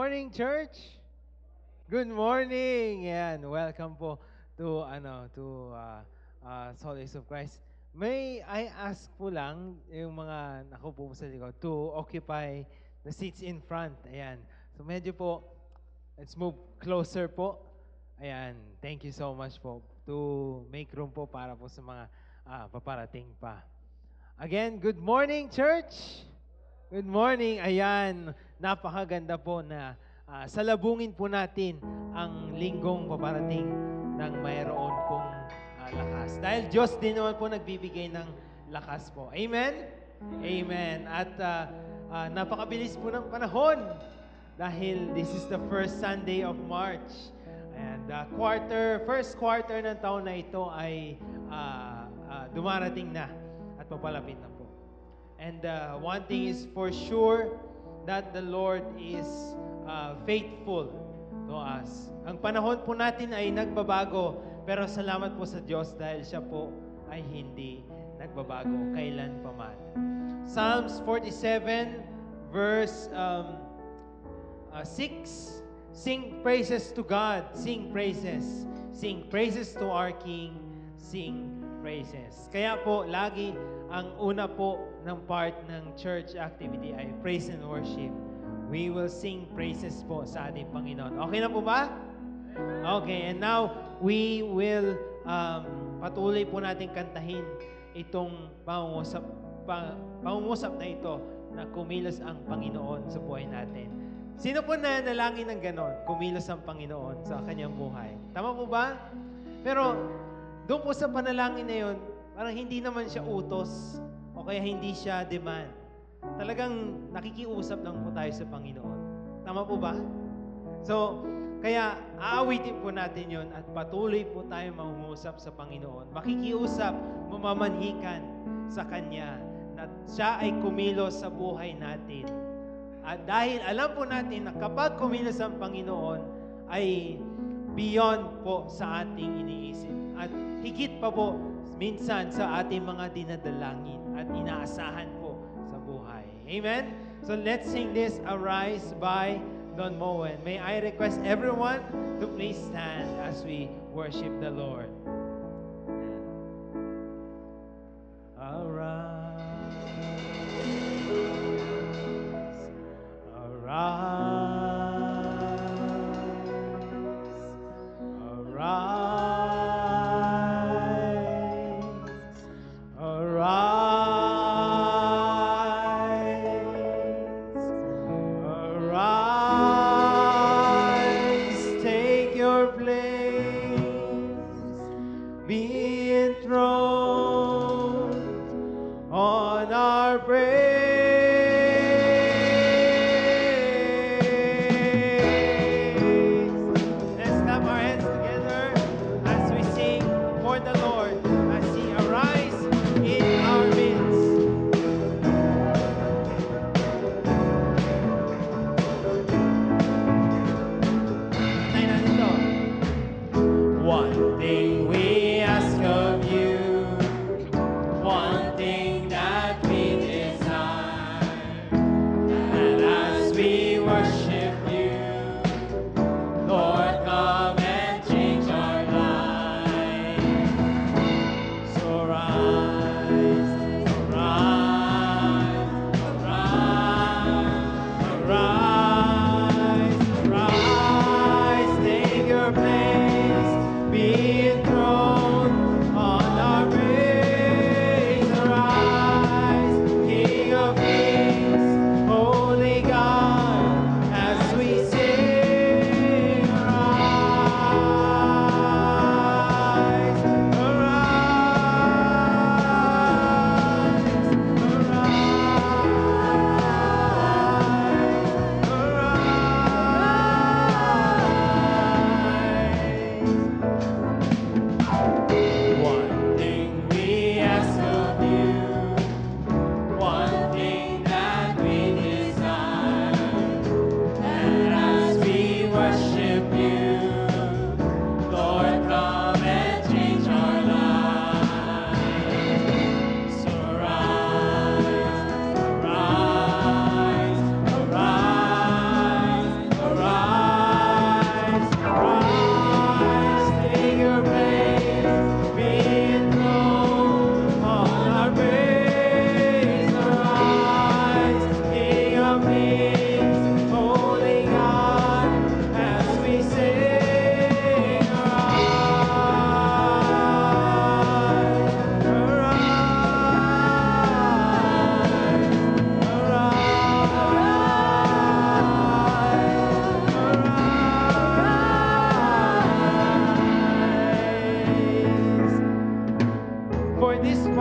morning, church. Good morning. Yan, welcome po to Solace of Christ. May I ask po lang yung mga nakaupo po sa likod to occupy the seats in front. Ayan. So medyo po, let's move closer po. Ayan. Thank you so much po to make room po para po sa mga paparating pa. Again, good morning, church. Good morning. Ayan, napakaganda po na salabungin po natin ang linggong paparating ng mayroon pong lakas. Dahil Diyos din naman po nagbibigay ng lakas po. Amen? Amen. At napakabilis po ng panahon dahil this is the first Sunday of March. And first quarter ng taon na ito ay dumarating na at papalapit na po. And one thing is for sure that the Lord is faithful to us. Ang panahon po natin ay nagbabago, pero salamat po sa Diyos dahil siya po ay hindi nagbabago kailan pa man. Psalms 47 verse 6, sing praises to God, sing praises to our King, sing praises. Kaya po lagi ang una po ng part ng church activity ay praise and worship. We will sing praises po sa ating Panginoon. Okay na po ba? Okay, and now we will patuloy po natin kantahin itong pangungusap na ito na kumilos ang Panginoon sa buhay natin. Sino po na nalangin ng ganon? Kumilos ang Panginoon sa kanyang buhay. Tama po ba? Pero doon po sa panalangin na yun, parang hindi naman siya utos o kaya hindi siya demand. Talagang nakikiusap lang po tayo sa Panginoon. Tama po ba? So, kaya aawitin po natin yun at patuloy po tayo mangungusap sa Panginoon. Makikiusap, mamamanhikan sa Kanya na siya ay kumilos sa buhay natin. At dahil alam po natin na kapag kumilos ang Panginoon ay beyond po sa ating iniisip. At higit pa po minsan sa ating mga dinadalangin at inaasahan po sa buhay. Amen? So let's sing this, Arise by Don Moen. May I request everyone to please stand as we worship the Lord. Arise, arise, arise, take your place, be enthroned on our praise. Let's clap our hands together as we sing for the Lord, as He arise in our midst. Tayo natin to. One thing we ask of you,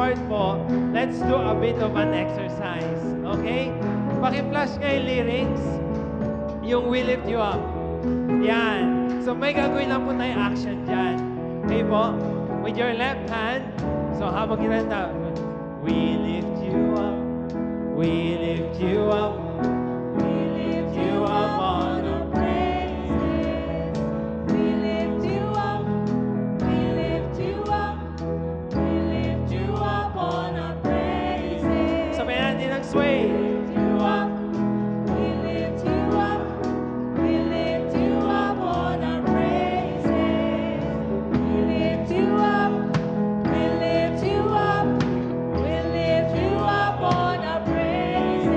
part po, let's do a bit of an exercise. Okay? Paki-flash nga yung lyrics. Yung We Lift You Up. Yan. So may gagawin lang po tayong action dyan. Okay po? With your left hand. So habang ginanta, we lift you up. We lift you up. We lift you up on our praises. We lift you up. We lift you up. We lift you up on our praises. Sabay natin ang sway. Lift you up. We lift you up. We lift you up on our praises. We lift you up. We lift you up. We lift you up on our praises.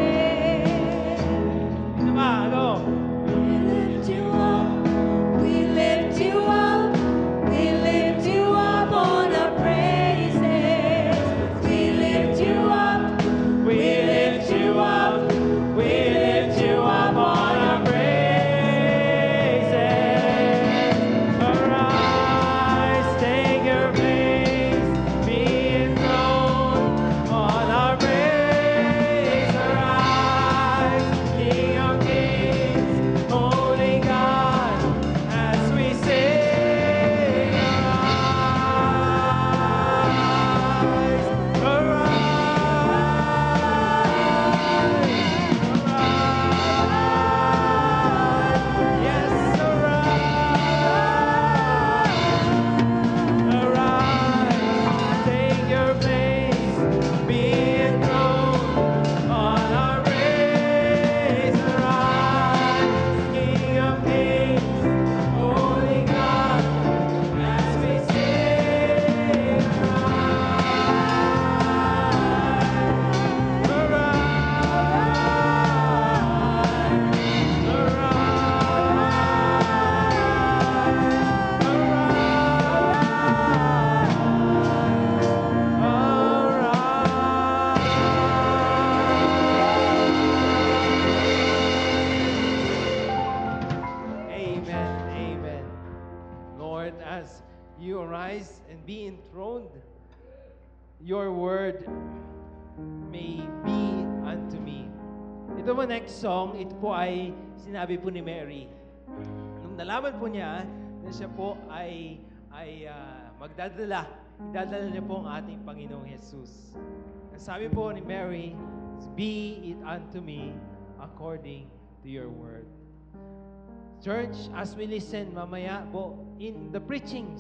Ito ba? Go. We lift you up. We lift you up. We lift you up on our praises. We lift you up. We lift you up. We lift you up on our praises. Arise, take your place, be enthroned on our praise. Arise, King of Kings, Holy God, as we sing. Arise, arise, yes, arise, take your place, be enthroned on our praise. Arise, King of Kings, Holy God, as we sing. Amen, amen. Lord, as you arise and be enthroned, your word may be unto me. Ito po next song, ito po ay sinabi po ni Mary. Nung nalaman po niya na siya po ay idadala niya po ang ating Panginoong Jesus. Ang sabi po ni Mary, be it unto me according to your word. Church, as we listen mamaya po in the preachings,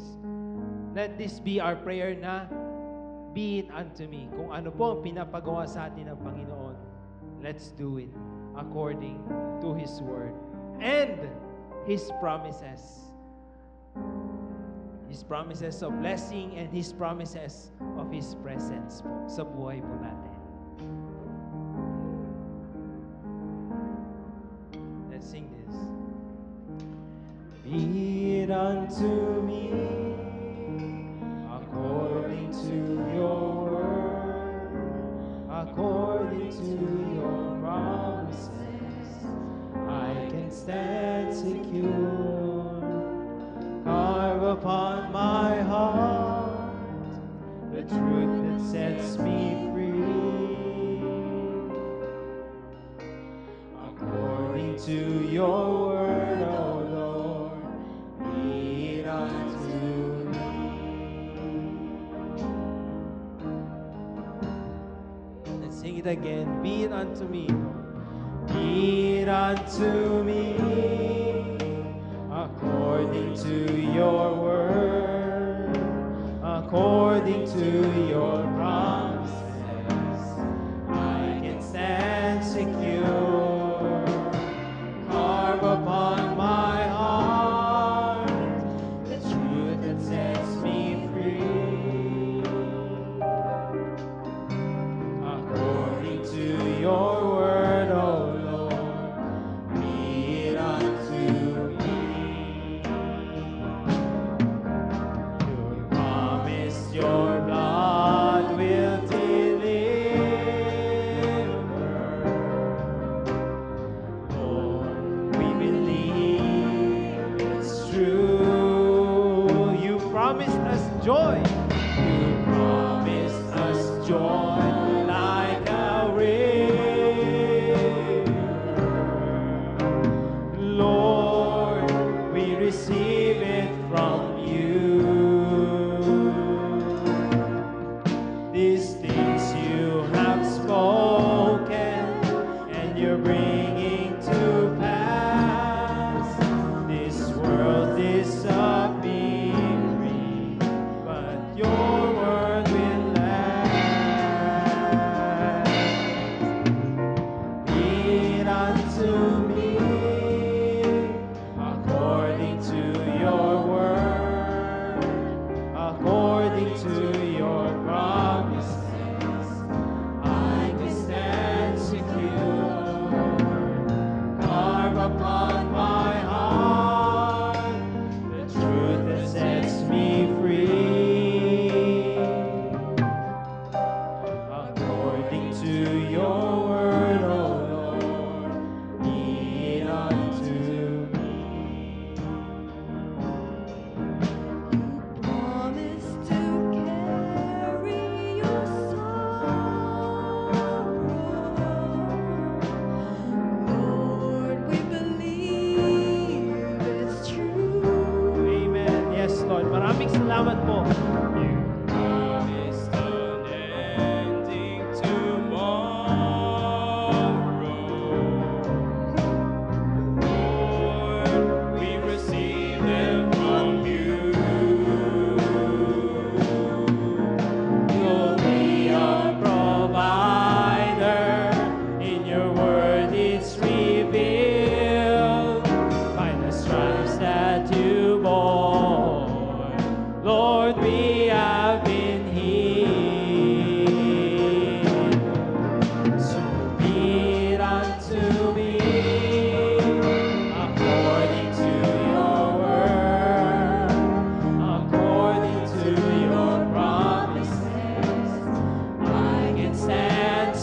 let this be our prayer na be it unto me. Kung ano po ang pinapagawa sa atin ng Panginoon, let's do it according to His word and His promises. His promises of blessing and His promises of His presence po sa buhay po natin. Let's sing this. Be it unto me according to your word, according to your promises. I can stand secure, carve upon my heart the truth that sets me free. According to your word, O Lord, be it unto me. Let's sing it again. Be it unto me. Be it unto me according to your word, according to your promises. I can stand secure, carve upon my heart the truth that sets me free. According to your word, O Lord, be it unto me. Your promise, your blood will deliver.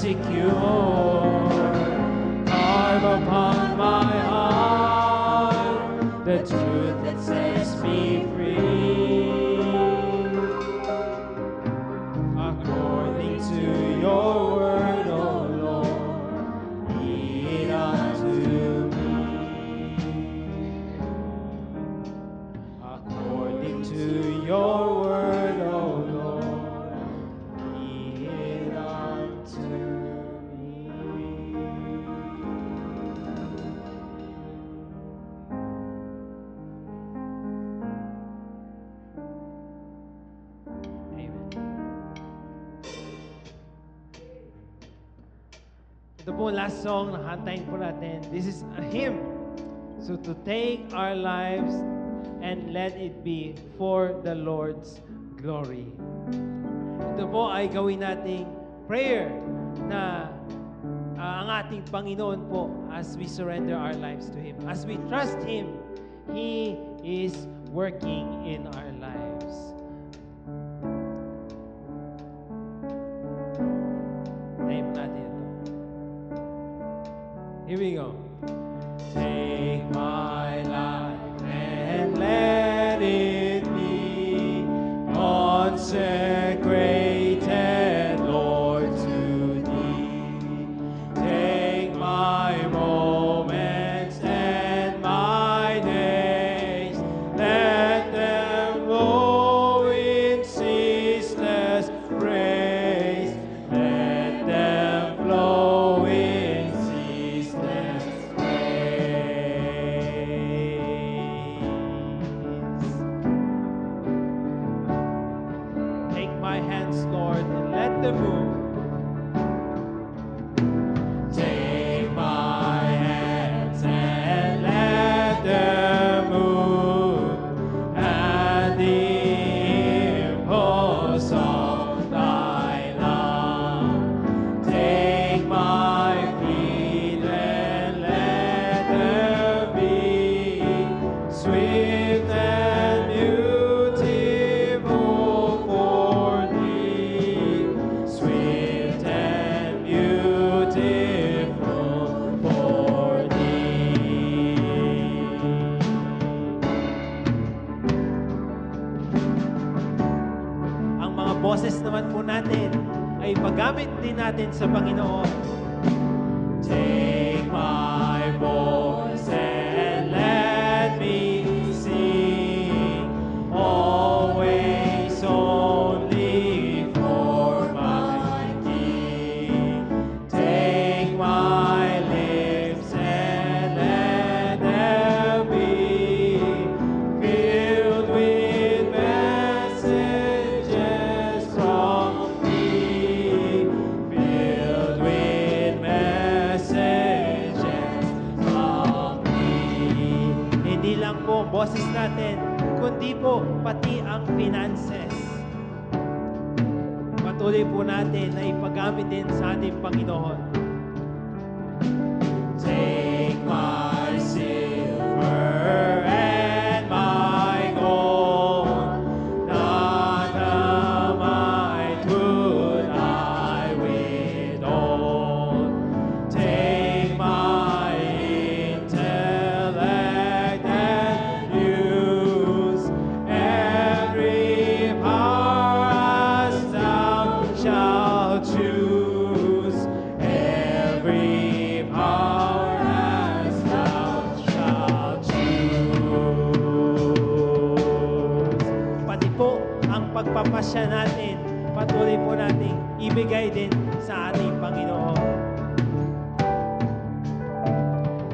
secure. Carve upon my heart the truth that sets me free. According to your word, O Lord, be it unto me. According to your word, O Lord, be it unto me. Amen. Ito po last song na kantahin po natin. This is a hymn. So to take our lives and let it be for the Lord's glory. Ito po ay gawin nating prayer na ang ating Panginoon po as we surrender our lives to Him. As we trust Him, He is working in our lives. Name natin ito. Here we go. Take my life and let it be consecrated, Lord, to Thee. Take my moments and my days, let them flow in ceaseless praise. Let them flow in ceaseless praise. Take my hands, Lord, and let them move. Take my hands and let them move at the impulse of Thy love. Take my feet and let them be swift and beautiful for Thee. Swift and beautiful for Thee. Ang mga boses naman po natin ay paggamit din natin sa Panginoon. Take my voice and let me sing, always only for my King. Take my lips and let them be filled with messages from Thee. Filled with messages from Thee. Hindi lang po ang boses natin, kundi po pati ang finances. Patuloy po natin na ipagamit din sa ating Panginoon. Take my silver and my gold, not a mite would I withhold. Take my intellect and use every power as Thou shalt choose. Every power as Thou shalt choose. Pati po ang pagpapasya natin, patuloy po nating ibigay din sa ating Panginoon.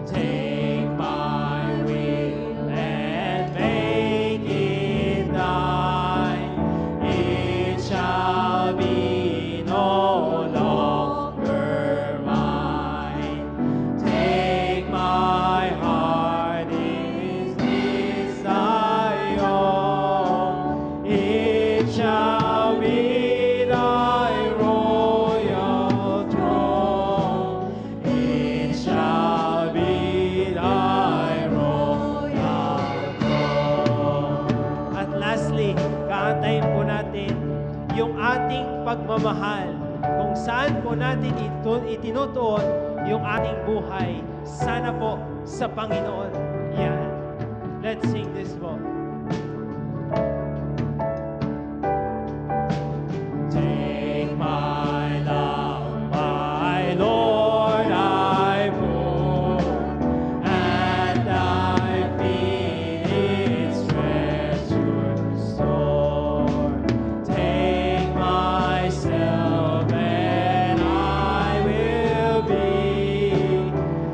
Take my will and make it Thine. It shall be no longer mine. Take my heart, it is Thy own. It shall be Thy royal throne. It shall be Thy royal throne. At lastly, kakantayin po natin yung ating pagmamahal kung saan po natin itinutuon yung ating buhay. Sana po sa Panginoon. Yan. Let's sing this po. Take my love, my Lord, I pour, and I feed its treasure store. Take myself, and I will be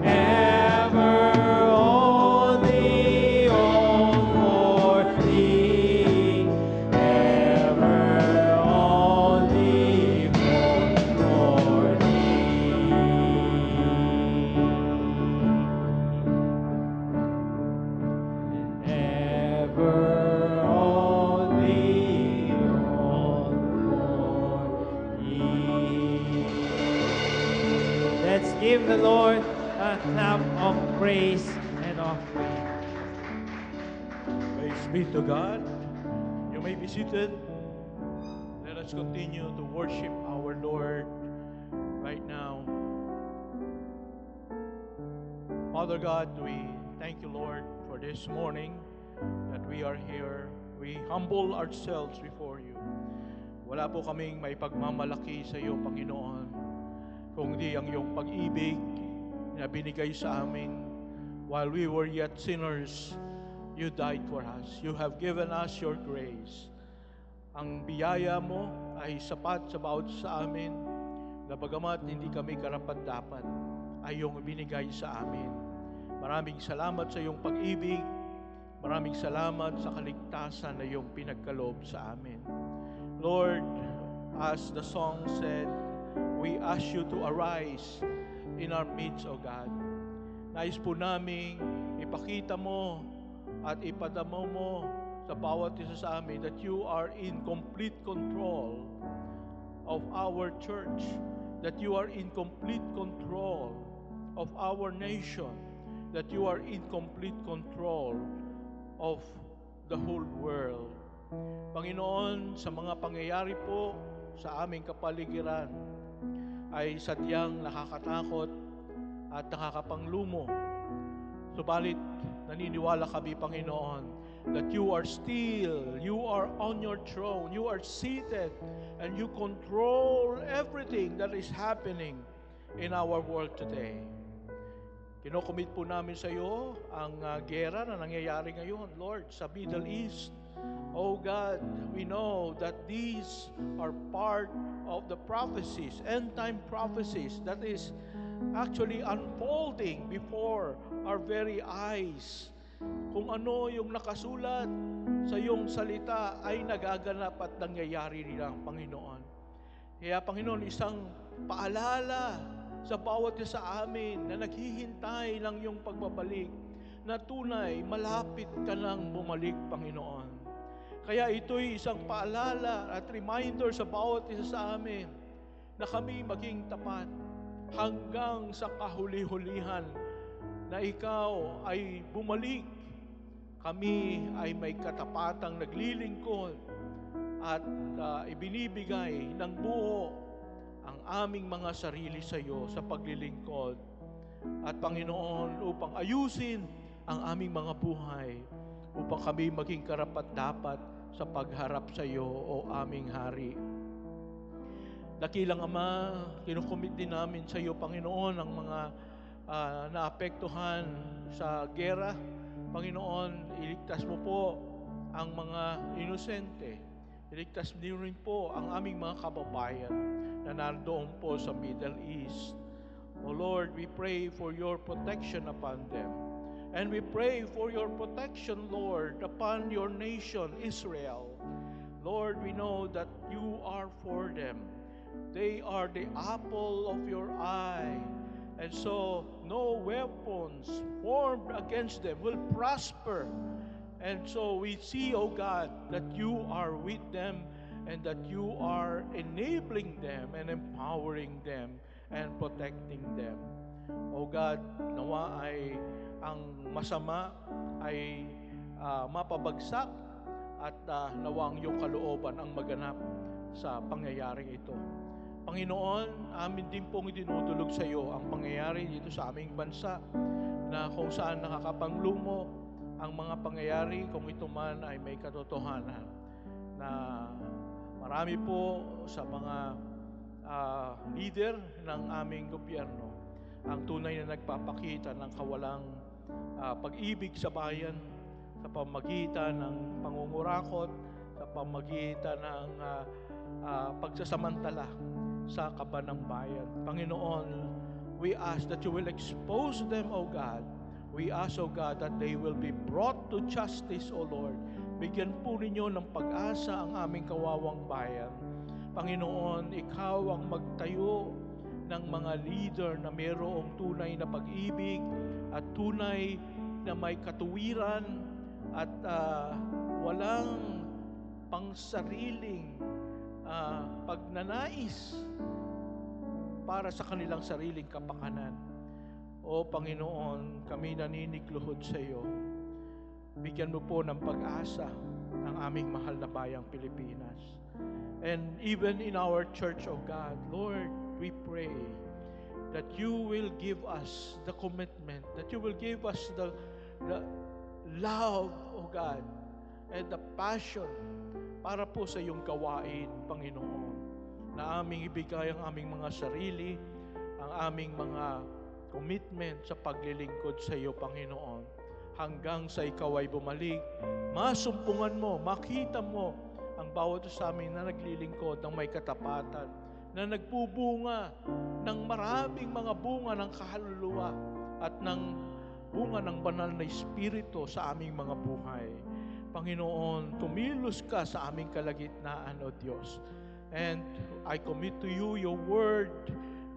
ever only all for Thee, ever only for Thee. Ever only all for Thee. Let's give the Lord a clap of praise and offering. Praise be to God. You may be seated. Let us continue to worship our Lord right now. Father God, we thank you, Lord, for this morning that we are here. We humble ourselves before you. Wala po kaming may pagmamalaki sa iyo, Panginoon, kung di ang iyong pag-ibig na binigay sa amin. While we were yet sinners, you died for us. You have given us your grace. Ang biyaya mo ay sapat sa bawat sa amin, na bagamat hindi kami karapat-dapat, ay iyong binigay sa amin. Maraming salamat sa iyong pag-ibig. Maraming salamat sa kaligtasan na iyong pinagkaloob sa amin. Lord, as the song said, we ask you to arise in our midst, O God. Nais po namin ipakita mo at ipadamo mo sa bawat isa sa amin that you are in complete control of our church, that you are in complete control of our nation, that you are in complete control of the whole world. Panginoon, sa mga pangyayari po sa aming kapaligiran ay sadyang nakakatakot at nakakapanglumo. Subalit, naniniwala kami, Panginoon, that you are still, you are on your throne, you are seated, and you control everything that is happening in our world today. Kinocommit po namin sa iyo ang gera na nangyayari ngayon, Lord, sa Middle East. Oh God, we know that these are part of the prophecies, end-time prophecies that is actually unfolding before our very eyes. Kung ano yung nakasulat sa iyong salita ay nagaganap at nangyayari nilang Panginoon. Kaya Panginoon, isang paalala sa bawat isa sa amin na naghihintay ng iyong pagbabalik, na tunay, malapit ka nang bumalik, Panginoon. Kaya ito'y isang paalala at reminder sa bawat isa sa amin na kami maging tapat hanggang sa kahuli-hulihan na ikaw ay bumalik. Kami ay may katapatang naglilingkod at ibinibigay ng buo ang aming mga sarili sa iyo sa paglilingkod. At Panginoon, upang ayusin ang aming mga buhay, upang kami maging karapat-dapat sa pagharap sa iyo, o aming Hari. Dakilang Ama, kinukomit din namin sa iyo, Panginoon, ang mga naapektuhan sa gera. Panginoon, iligtas mo po ang mga inosente. Iligtas din rin po ang aming mga kababayan na nandoon po sa Middle East. O Lord, we pray for your protection upon them. And we pray for your protection, Lord, upon your nation, Israel. Lord, we know that you are for them. They are the apple of your eye. And so, no weapons formed against them will prosper. And so, we see, O God, that you are with them and that you are enabling them and empowering them and protecting them. O God, nawa ay ang masama ay mapabagsak at nawa ang iyong kalooban ang maganap sa pangyayaring ito. Panginoon, amin din pong idinudulog sa iyo ang pangyayari dito sa aming bansa na kung saan nakakapanglumo ang mga pangyayari kung ito man ay may katotohanan na marami po sa mga leader ng aming gobyerno ang tunay na nagpapakita ng kawalang pag-ibig sa bayan sa pamagitan ng pangungurakot, sa pamagitan ng pagsasamantala sa kaban ng bayan. Panginoon, we ask that you will expose them, O God. We ask, O God, that they will be brought to justice, O Lord. Bigyan po ninyo ng pag-asa ang aming kawawang bayan. Panginoon, ikaw ang magtayo ng mga leader na mayroong tunay na pag-ibig at tunay na may katuwiran at walang pangsariling pagnanais para sa kanilang sariling kapakanan. O Panginoon, kami naninigluhod sa iyo. Bigyan mo po ng pag-asa ang aming mahal na bayang Pilipinas. And even in our church, O God, Lord, we pray that you will give us the commitment, that you will give us the love, O God, and the passion para po sa iyong gawain, Panginoon, na aming ibigay ang aming mga sarili, ang aming mga commitment sa paglilingkod sa iyo, Panginoon, hanggang sa ikaw ay bumalik. Masumpungan mo, makita mo ang bawat sa amin na naglilingkod ng may katapatan, na nagbubunga ng maraming mga bunga ng kahaluluwa at ng bunga ng banal na Espiritu sa aming mga buhay. Panginoon, kumilos ka sa aming kalagitnaan, O Diyos. And I commit to you your word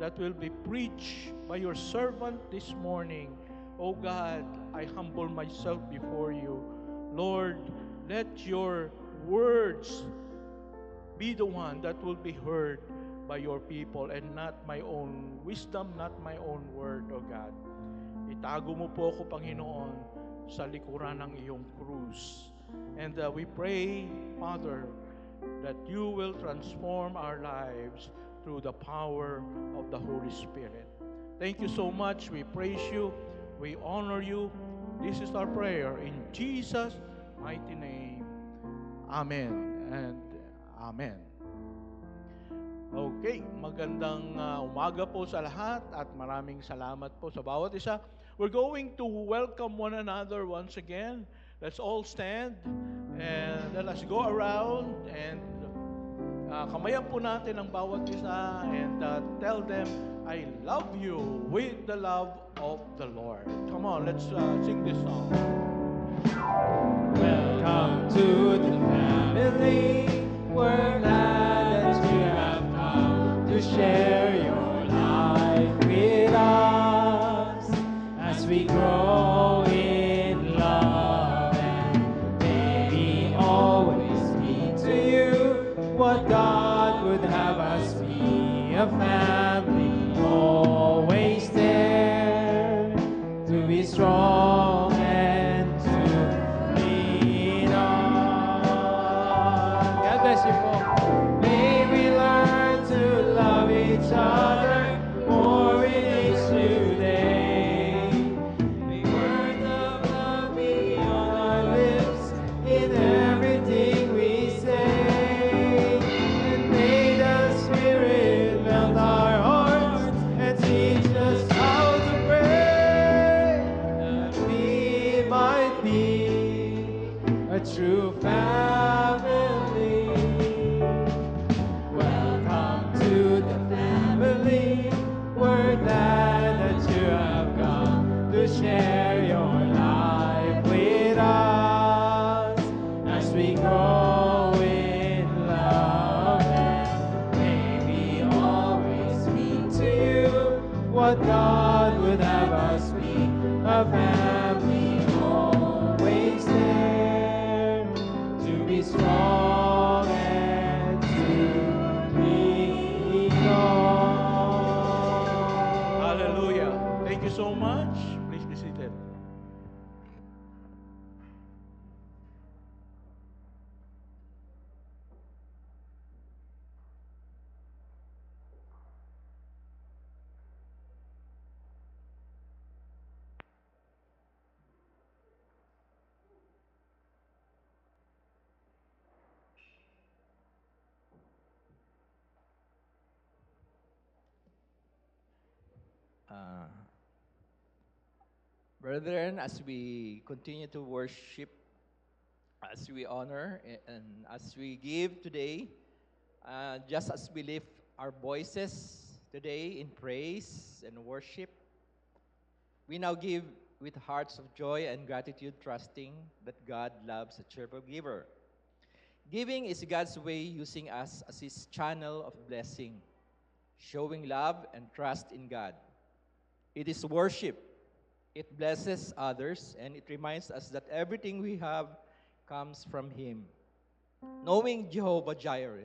that will be preached by your servant this morning. O God, I humble myself before you. Lord, let your words be the one that will be heard by your people and not my own wisdom, not my own word, O God. Itago mo po ako, Panginoon, sa likuran ng iyong krus. And we pray, Father, that you will transform our lives through the power of the Holy Spirit. Thank you so much. We praise you. We honor you. This is our prayer in Jesus' mighty name. Amen and amen. Okay, magandang umaga po sa lahat at maraming salamat po sa bawat isa. We're going to welcome one another once again. Let's all stand and let us go around and kamayan po natin ang bawat isa and tell them, I love you with the love of the Lord. Come on, let's sing this song. Welcome to the family. We're glad that you have come to share your life with us as we grow in love, and may we always be to you what God would have us be, a family always there to be strong and to lean on. God bless you po. May we learn to love each other more in each new day. May words of love be on our lips in everything we say. And may the Spirit melt our hearts and teach us how to pray, that we might be a true family. Welcome to the family. We're glad that you have come to share your life with us as we grow in love, and may we always be to you what God would have us be, a family always there to be strong and to lean on. Hallelujah. Thank you so much. Please be seated. Uh, Brethren, as we continue to worship, as we honor, and as we give today, just as we lift our voices today in praise and worship, we now give with hearts of joy and gratitude, trusting that God loves a cheerful giver. Giving is God's way using us as His channel of blessing, showing love and trust in God. It is worship. It blesses others, and it reminds us that everything we have comes from Him. Knowing Jehovah Jireh,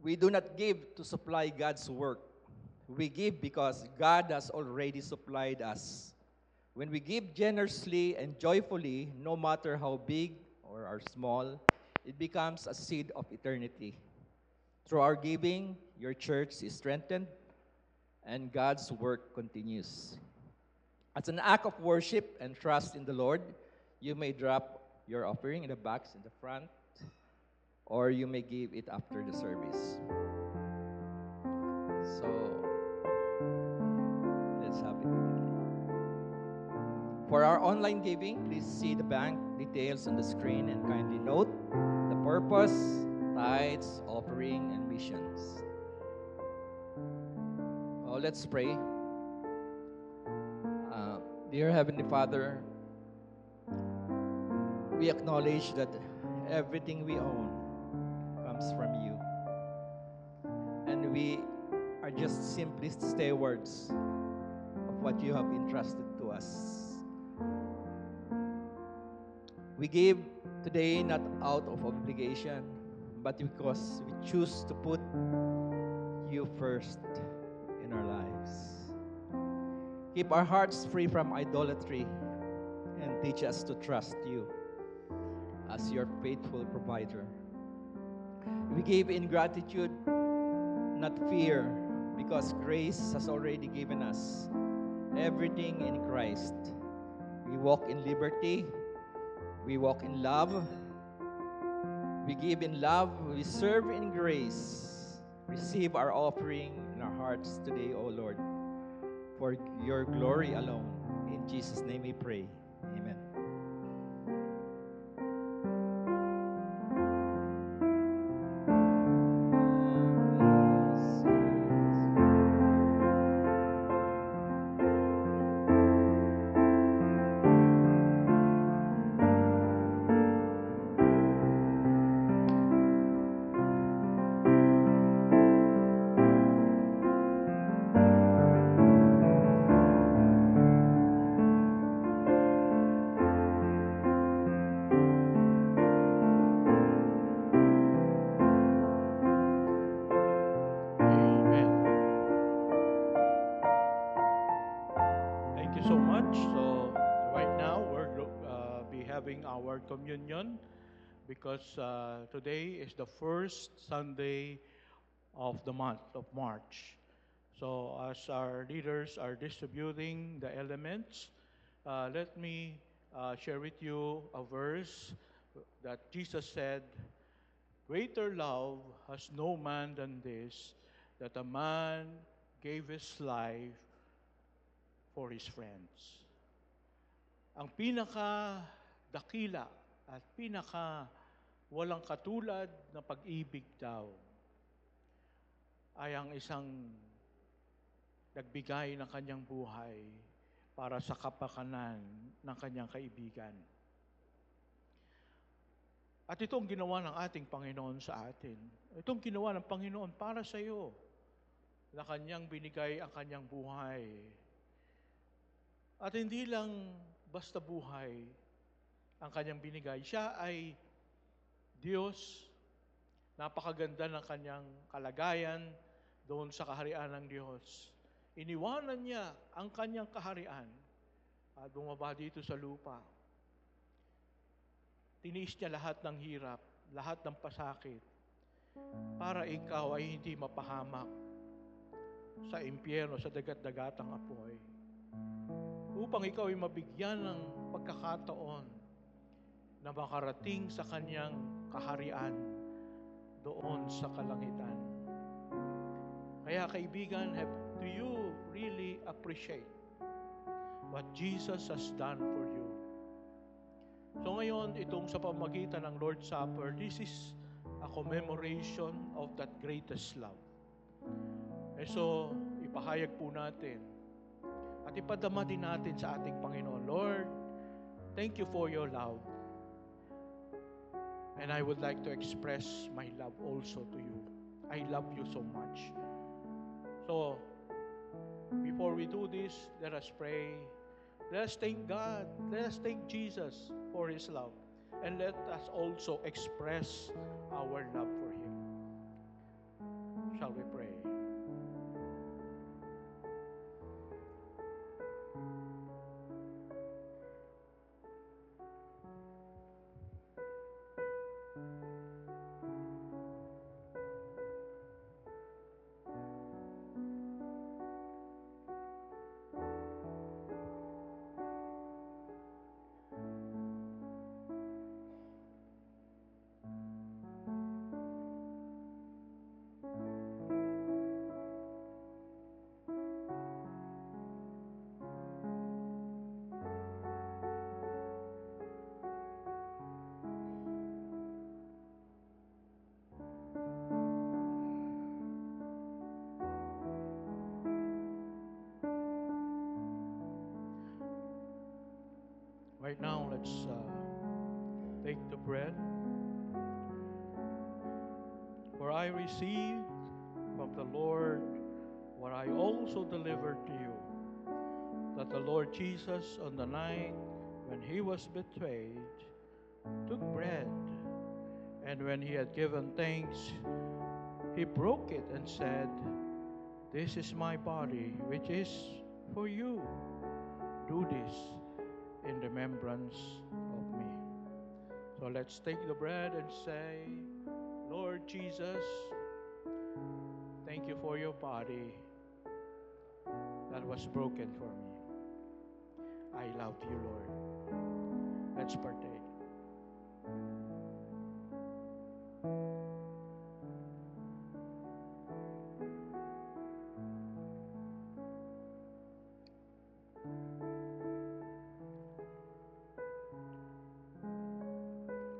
we do not give to supply God's work. We give because God has already supplied us. When we give generously and joyfully, no matter how big or are small, it becomes a seed of eternity. Through our giving, your church is strengthened and God's work continues. As an act of worship and trust in the Lord, you may drop your offering in the box in the front, or you may give it after the service. So, let's have it today. For our online giving, please see the bank details on the screen and kindly note the purpose, tithes, offering, and missions. Oh, let's pray. Dear Heavenly Father, we acknowledge that everything we own comes from you. And we are just simply stewards of what you have entrusted to us. We give today not out of obligation, but because we choose to put you first in our lives. Keep our hearts free from idolatry and teach us to trust you as your faithful provider. We give in gratitude, not fear, because grace has already given us everything in Christ. We walk in liberty. We walk in love. We give in love. We serve in grace. Receive our offering in our hearts today, O Lord, for your glory alone. In Jesus' name we pray. Amen. Amen. Thank you so much. So right now we're be having our communion because today is the first Sunday of the month of March. So as our leaders are distributing the elements, let me share with you a verse that Jesus said, "Greater love has no man than this, that a man gave his life for his friends." Ang pinaka dakila at pinaka walang katulad na pag-ibig daw ay ang isang nagbigay ng kanyang buhay para sa kapakanan ng kanyang kaibigan. At itong ginawa ng ating Panginoon sa atin. Itong ginawa ng Panginoon para sa iyo, na kanyang binigay ang kanyang buhay. At hindi lang basta buhay ang kanyang binigay. Siya ay Diyos. Napakaganda ng kanyang kalagayan doon sa kaharian ng Diyos. Iniwanan niya ang kanyang kaharian at bumaba dito sa lupa. Tiniis niya lahat ng hirap, lahat ng pasakit, para ikaw ay hindi mapahamak sa impyerno, sa dagat-dagatang apoy. Upang ikaw ay mabigyan ng pagkakataon na makarating sa kanyang kaharian doon sa kalangitan. Kaya kaibigan, do you really appreciate what Jesus has done for you? So ngayon, itong sa pamagitan ng Lord's Supper, this is a commemoration of that greatest love. So, ipahayag po natin at ipadama din natin sa ating Panginoon, Lord, thank you for your love. And I would like to express my love also to you. I love you so much. So, before we do this, let us pray. Let us thank God. Let us thank Jesus for His love. And let us also express our love for Him. Shall we pray? Right now, let's take the bread. For I received from the Lord what I also delivered to you, that the Lord Jesus, on the night when He was betrayed, took bread, and when He had given thanks, He broke it and said, "This is my body, which is for you. Do this in remembrance of me." So let's take the bread and say, Lord Jesus, thank you for your body that was broken for me. I love you, Lord. Let's partake.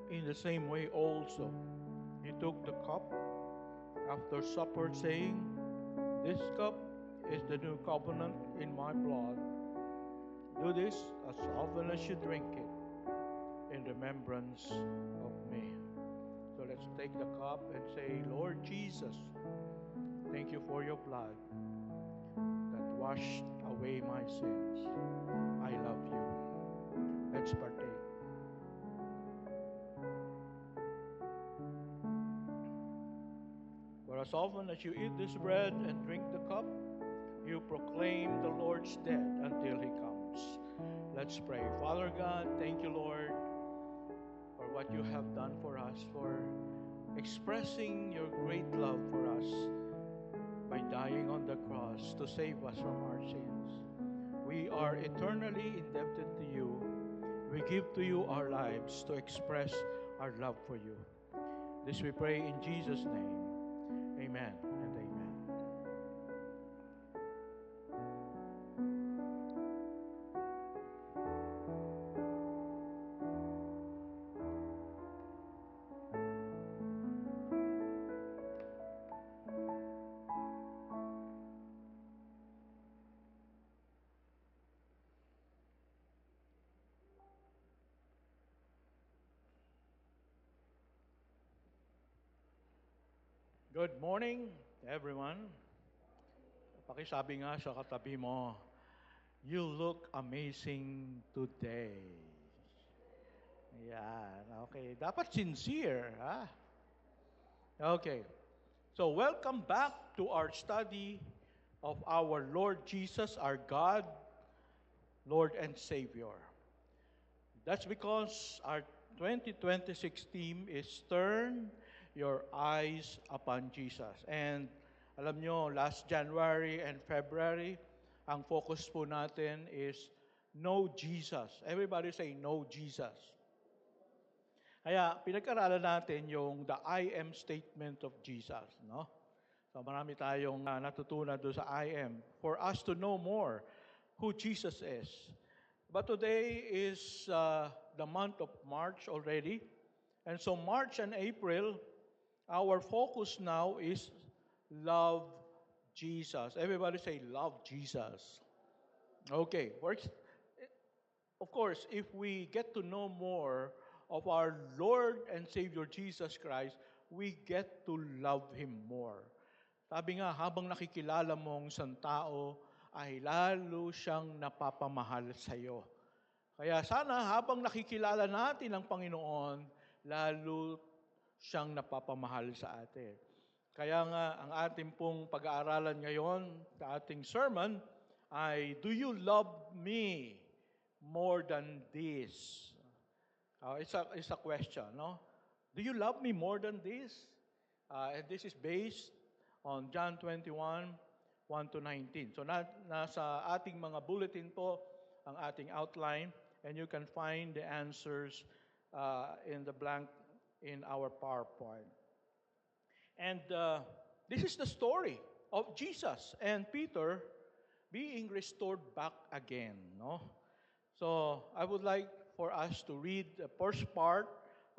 In the same way also, He took the cup after supper, saying, "This cup is the new covenant in my blood. Do this as often as you drink it in remembrance of me." So let's take the cup and say, Lord Jesus, thank you for your blood that washed away my sins. I love you. Let's partake. For as often as you eat this bread and drink the cup, you proclaim the Lord's death until He comes. Let's pray. Father God, thank you, Lord, for what you have done for us, for expressing your great love for us by dying on the cross to save us from our sins. We are eternally indebted to you. We give to you our lives to express our love for you. This we pray in Jesus' name. Amen and amen. Good morning, everyone. Pakisabi nga sa katabi mo, you look amazing today. Yan, okay. Dapat sincere, ha? Okay. So, welcome back to our study of our Lord Jesus, our God, Lord and Savior. That's because our 2026 theme is Turn Your Eyes Upon Jesus. And alam nyo, last January and February, ang focus po natin is Know Jesus. Everybody say, Know Jesus. Kaya pinag-aralan natin yung the I am statement of Jesus. No? So marami tayong natutunan doon sa I am for us to know more who Jesus is. But today is the month of March already. And so March and April, our focus now is love Jesus. Everybody say, love Jesus. Okay. Of course, if we get to know more of our Lord and Savior Jesus Christ, we get to love Him more. Sabi nga, habang nakikilala mo ang isang tao, ay lalo siyang napapamahal sa iyo. Kaya sana habang nakikilala natin ang Panginoon, lalo siyang napapamahal sa atin. Kaya nga, ang ating pong pag-aaralan ngayon, sa ating sermon, ay, do you love me more than this? It's a question, no? Do you love me more than this? And this is based on John 21, 1 to 19. So nasa ating mga bulletin po ang ating outline, and you can find the answers in the blank in our PowerPoint. And this is the story of Jesus and Peter being restored back again, no? So I would like for us to read the first part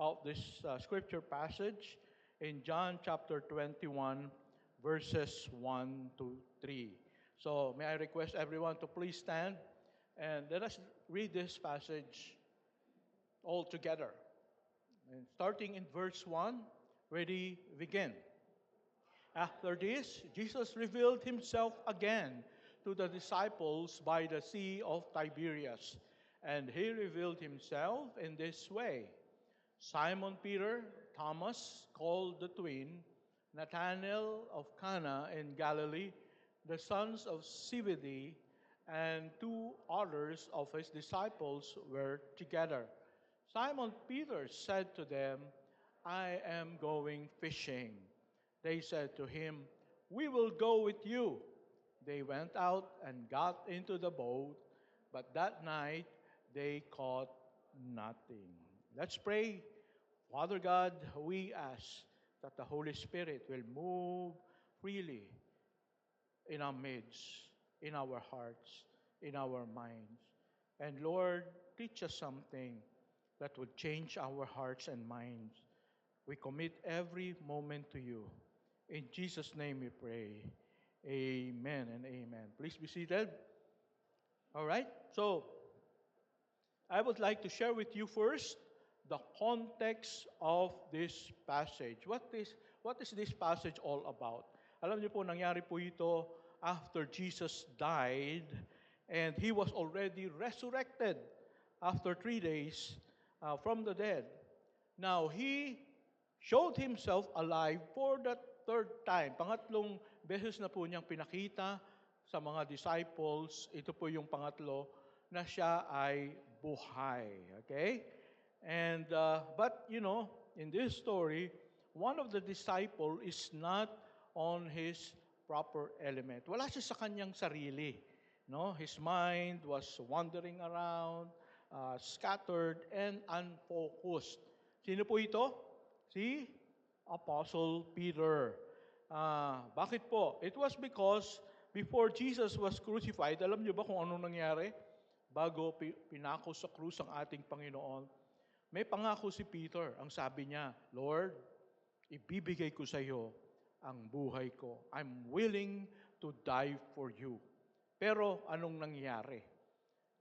of this scripture passage in John chapter 21, verses 1 to 3. So may I request everyone to please stand and let us read this passage all together. And starting in verse 1, ready, begin. After this, Jesus revealed himself again to the disciples by the Sea of Tiberias. And he revealed himself in this way. Simon Peter, Thomas, called the twin, Nathanael of Cana in Galilee, the sons of Zebedee, and two others of his disciples were together. Simon Peter said to them, I am going fishing. They said to him, we will go with you. They went out and got into the boat, but that night they caught nothing. Let's pray. Father God, we ask that the Holy Spirit will move freely in our midst, in our hearts, in our minds. And Lord, teach us something that would change our hearts and minds. We commit every moment to you. In Jesus' name we pray. Amen and amen. Please be seated. All right. So, I would like to share with you first the context of this passage. What is this passage all about? Alam niyo po, nangyari po ito after Jesus died and He was already resurrected after 3 days from the dead. Now, He showed Himself alive for the third time. Pangatlong beses na po niyang pinakita sa mga disciples. Ito po yung pangatlo na siya ay buhay. Okay? And, but, you know, in this story, one of the disciple is not on his proper element. Wala siya sa kanyang sarili. No? His mind was wandering around, scattered, and unfocused. Sino po ito? Si Apostle Peter. Bakit po? It was because before Jesus was crucified, alam niyo ba kung anong nangyari? Bago pinako sa krus ang ating Panginoon, may pangako si Peter. Ang sabi niya, Lord, ibibigay ko sa iyo ang buhay ko. I'm willing to die for you. Pero anong nangyari?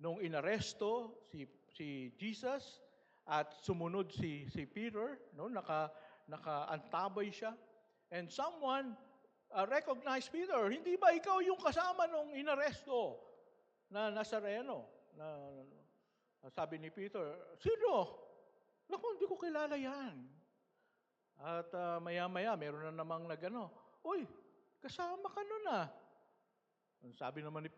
Nung inaresto si Jesus at sumunod si Peter, no, nakaantabay siya, and someone recognized Peter. Hindi ba ikaw yung kasama nung inaresto na Nazareno? Sabi ni Peter, sino? Naku, hindi ko kilala yan. At maya-maya, meron na namang nagano, uy, kasama ka nun ah. Sabi naman ni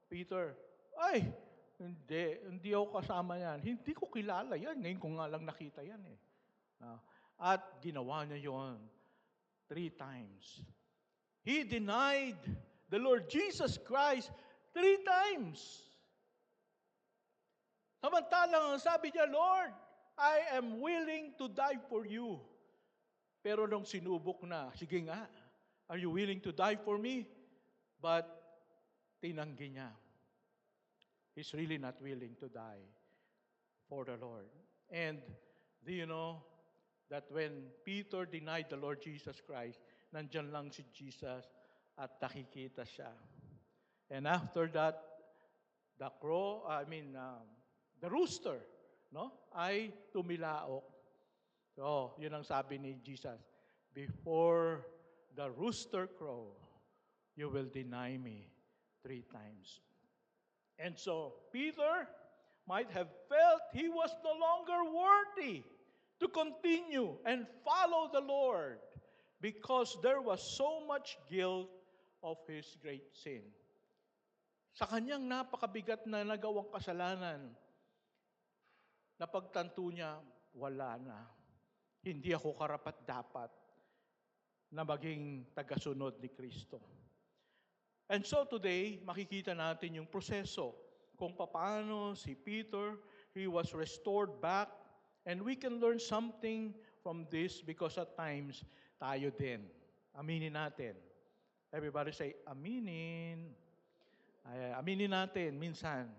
Peter, ay, hindi ako kasama yan. Hindi ko kilala yan. Ngayon ko nga lang nakita yan eh. At ginawa niya yon 3 times. He denied the Lord Jesus Christ 3 times. Samantalang sabi niya, Lord, I am willing to die for you. Pero nung sinubok na, sige nga, Are you willing to die for me? But tinanggi niya. He's really not willing to die for the Lord. And do you know that when Peter denied the Lord Jesus Christ, nandyan lang si Jesus at nakikita siya. And after that, the rooster, no, ay tumilaok. So, yun ang sabi ni Jesus, before the rooster crow, you will deny me 3 times. And so, Peter might have felt he was no longer worthy to continue and follow the Lord because there was so much guilt of his great sin. Sa kanyang napakabigat na nagawang kasalanan, napagtanto niya, wala na. Hindi ako karapat-dapat na maging tagasunod ni Kristo. And so today, makikita natin yung proseso kung paano si Peter, he was restored back, and we can learn something from this because at times, tayo din. Aminin natin. Everybody say, aminin. Aminin natin, minsan,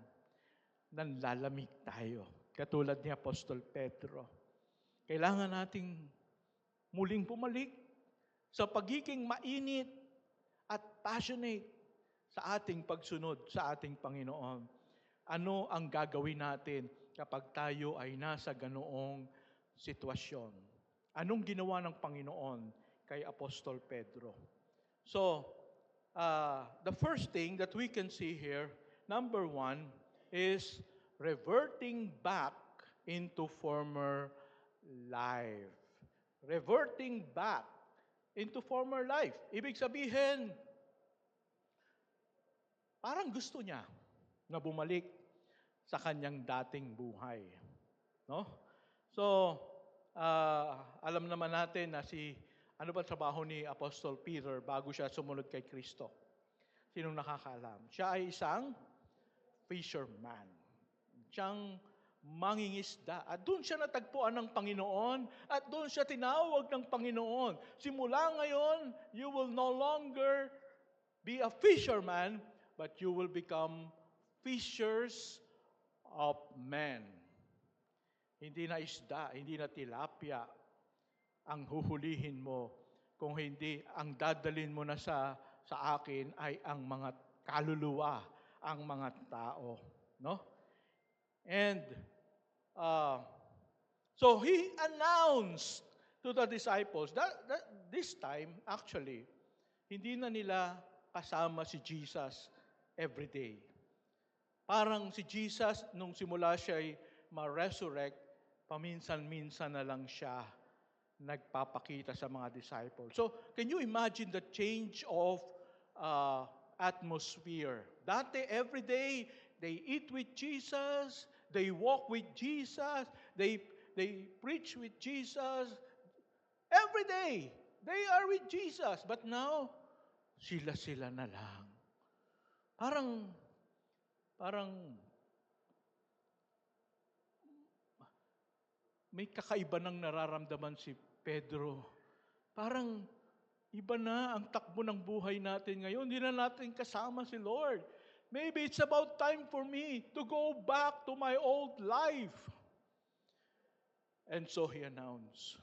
nanlalamig tayo. Katulad ni Apostol Pedro. Kailangan nating muling bumalik sa pagiging mainit at passionate sa ating pagsunod sa ating Panginoon. Ano ang gagawin natin kapag tayo ay nasa ganoong sitwasyon? Anong ginawa ng Panginoon kay Apostol Pedro? So, the first thing that we can see here, number 1, is reverting back into former life. Reverting back into former life. Ibig sabihin, parang gusto niya na bumalik sa kanyang dating buhay. No? So, alam naman natin na ano ba trabaho ni Apostle Peter bago siya sumunod kay Kristo? Sinong nakakaalam? Siya ay isang fisherman. Siyang mangingisda. At doon siya natagpuan ng Panginoon at doon siya tinawag ng Panginoon. Simula ngayon, you will no longer be a fisherman, but you will become fishers of men. Hindi na isda, hindi na tilapia ang huhulihin mo. Kung hindi, ang dadalhin mo na sa akin ay ang mga kaluluwa, ang mga tao. No? And so he announced to the disciples that this time, actually, hindi na nila kasama si Jesus every day. Parang si Jesus, nung simula siya ay ma-resurrect, paminsan-minsan na lang siya nagpapakita sa mga disciples. So, can you imagine the change of atmosphere? Dati, every day, they eat with Jesus, they walk with Jesus, they preach with Jesus. Every day, they are with Jesus. But now, sila-sila na lang. Parang may kakaiba ng nararamdaman si Pedro. Parang iba na ang takbo ng buhay natin ngayon. Hindi na natin kasama si Lord. Maybe it's about time for me to go back to my old life. And so he announced,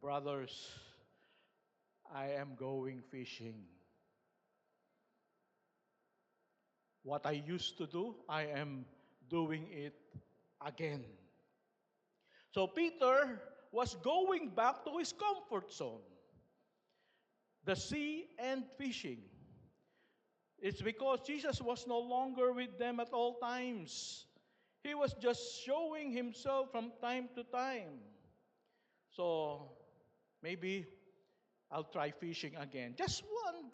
brothers, I am going fishing. What I used to do, I am doing it again. So Peter was going back to his comfort zone, the sea and fishing. It's because Jesus was no longer with them at all times. He was just showing himself from time to time. So maybe I'll try fishing again. Just one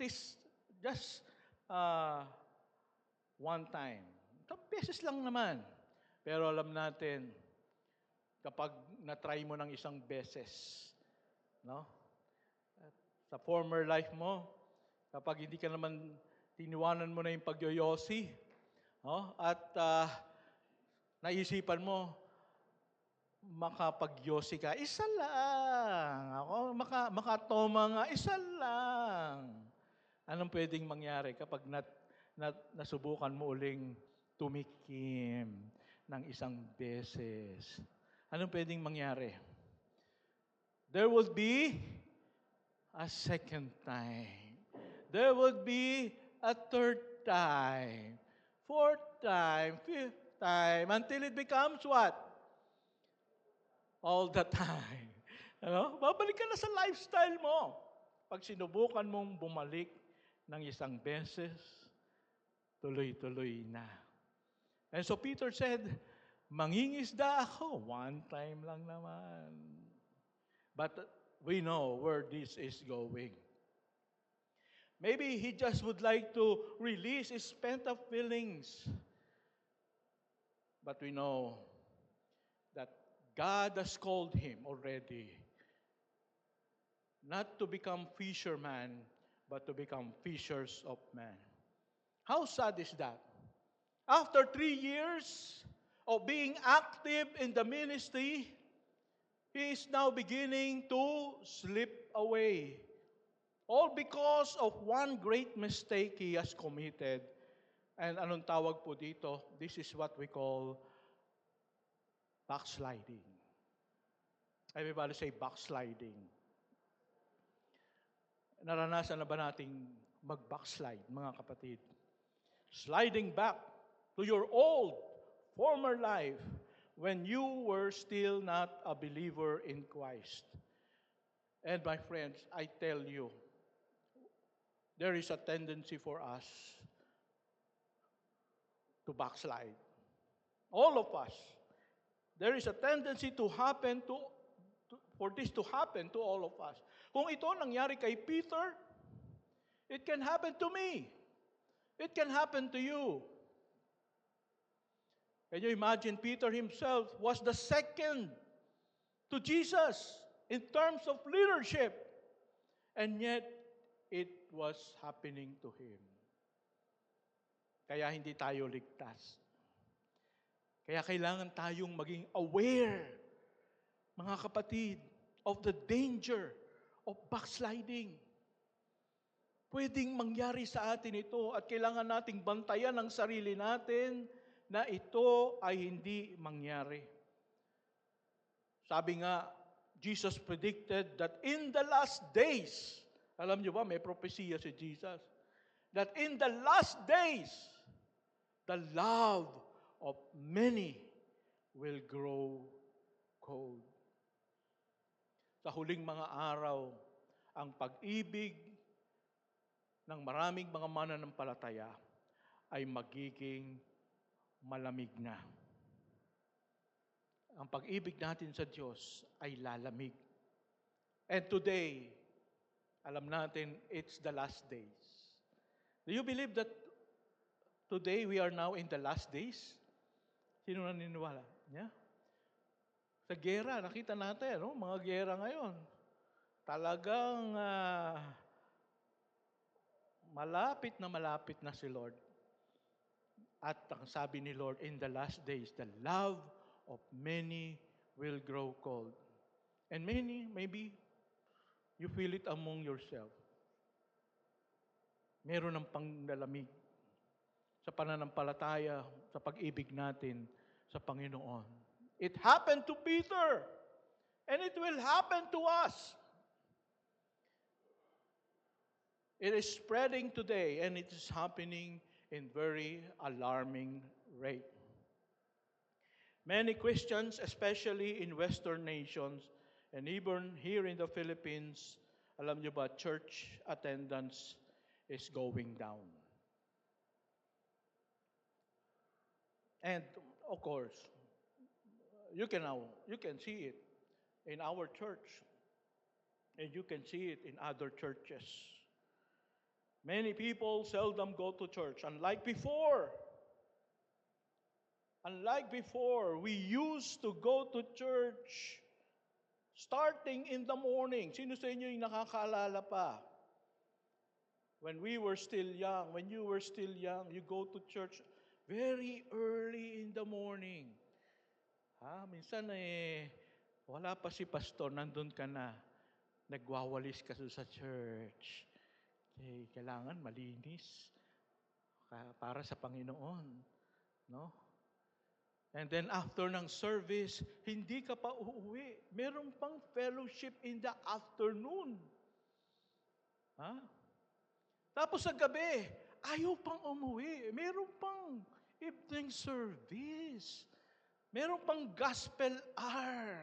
time. Isang beses lang naman. Pero alam natin, kapag na-try mo ng isang beses, no? Sa former life mo, kapag hindi ka naman tiniwanan mo na yung pagyoyosi, no? At naisipan mo, makapagyosi ka, isa lang. Ako, makatoma nga, isa lang. Anong pwedeng mangyari kapag nasubukan mo uling tumikim ng isang beses? Anong pwedeng mangyari? There will be a second time. There will be a third time, fourth time, fifth time, until it becomes what? All the time. Ano? Babalik ka na sa lifestyle mo. Pag sinubukan mong bumalik ng isang beses, tuloy-tuloy na. And so Peter said, mangingisda ako. One time lang naman. But we know where this is going. Maybe he just would like to release his pent-up feelings. But we know that God has called him already not to become fisherman, but to become fishers of men. How sad is that? After 3 years of being active in the ministry, he is now beginning to slip away. All because of one great mistake he has committed. And anong tawag po dito? This is what we call backsliding. Everybody say backsliding. Naranasan na ba nating mag-backslide, mga kapatid? Sliding back to your old, former life when you were still not a believer in Christ. And my friends, I tell you, there is a tendency for us to backslide. All of us. There is a tendency for this to happen to all of us. Kung ito nangyari kay Peter, it can happen to me. It can happen to you. Can you imagine Peter himself was the second to Jesus in terms of leadership, and yet it was happening to him. Kaya hindi tayo ligtas. Kaya kailangan tayong maging aware, mga kapatid, of the danger of backsliding. Pwedeng mangyari sa atin ito at kailangan nating bantayan ang sarili natin na ito ay hindi mangyari. Sabi nga, Jesus predicted that in the last days, alam niyo ba, may propesya si Jesus, that in the last days, the love of many will grow cold. Sa huling mga araw, ang pag-ibig ng maraming mga mananampalataya ay magiging malamig na. Ang pag-ibig natin sa Diyos ay lalamig. And today, alam natin, it's the last days. Do you believe that today we are now in the last days? Sino naniniwala? Yeah? Sa gera, nakita natin, no? Mga gera ngayon. Talagang malapit na si Lord. At ang sabi ni Lord, in the last days, the love of many will grow cold. And many, maybe, you feel it among yourself. Meron ng panglalamig sa pananampalataya, sa pag-ibig natin sa Panginoon. It happened to Peter, and it will happen to us. It is spreading today, and it is happening in very alarming rate. Many Christians, especially in Western nations, and even here in the Philippines, alam niyo ba, church attendance is going down. And of course, you can see it in our church, and you can see it in other churches. Many people seldom go to church, unlike before. Unlike before, we used to go to church starting in the morning. Sino sa inyo yung nakakaalala pa? When we were still young, when you were still young, you go to church very early in the morning. Minsan wala pa si pastor, nandun ka na. Nagwawalis ka sa church. Kailangan malinis para sa Panginoon. No? And then after ng service, hindi ka pa uuwi. Meron pang fellowship in the afternoon. Tapos sa gabi, ayaw pang umuwi. Meron pang evening service. Meron pang gospel hour.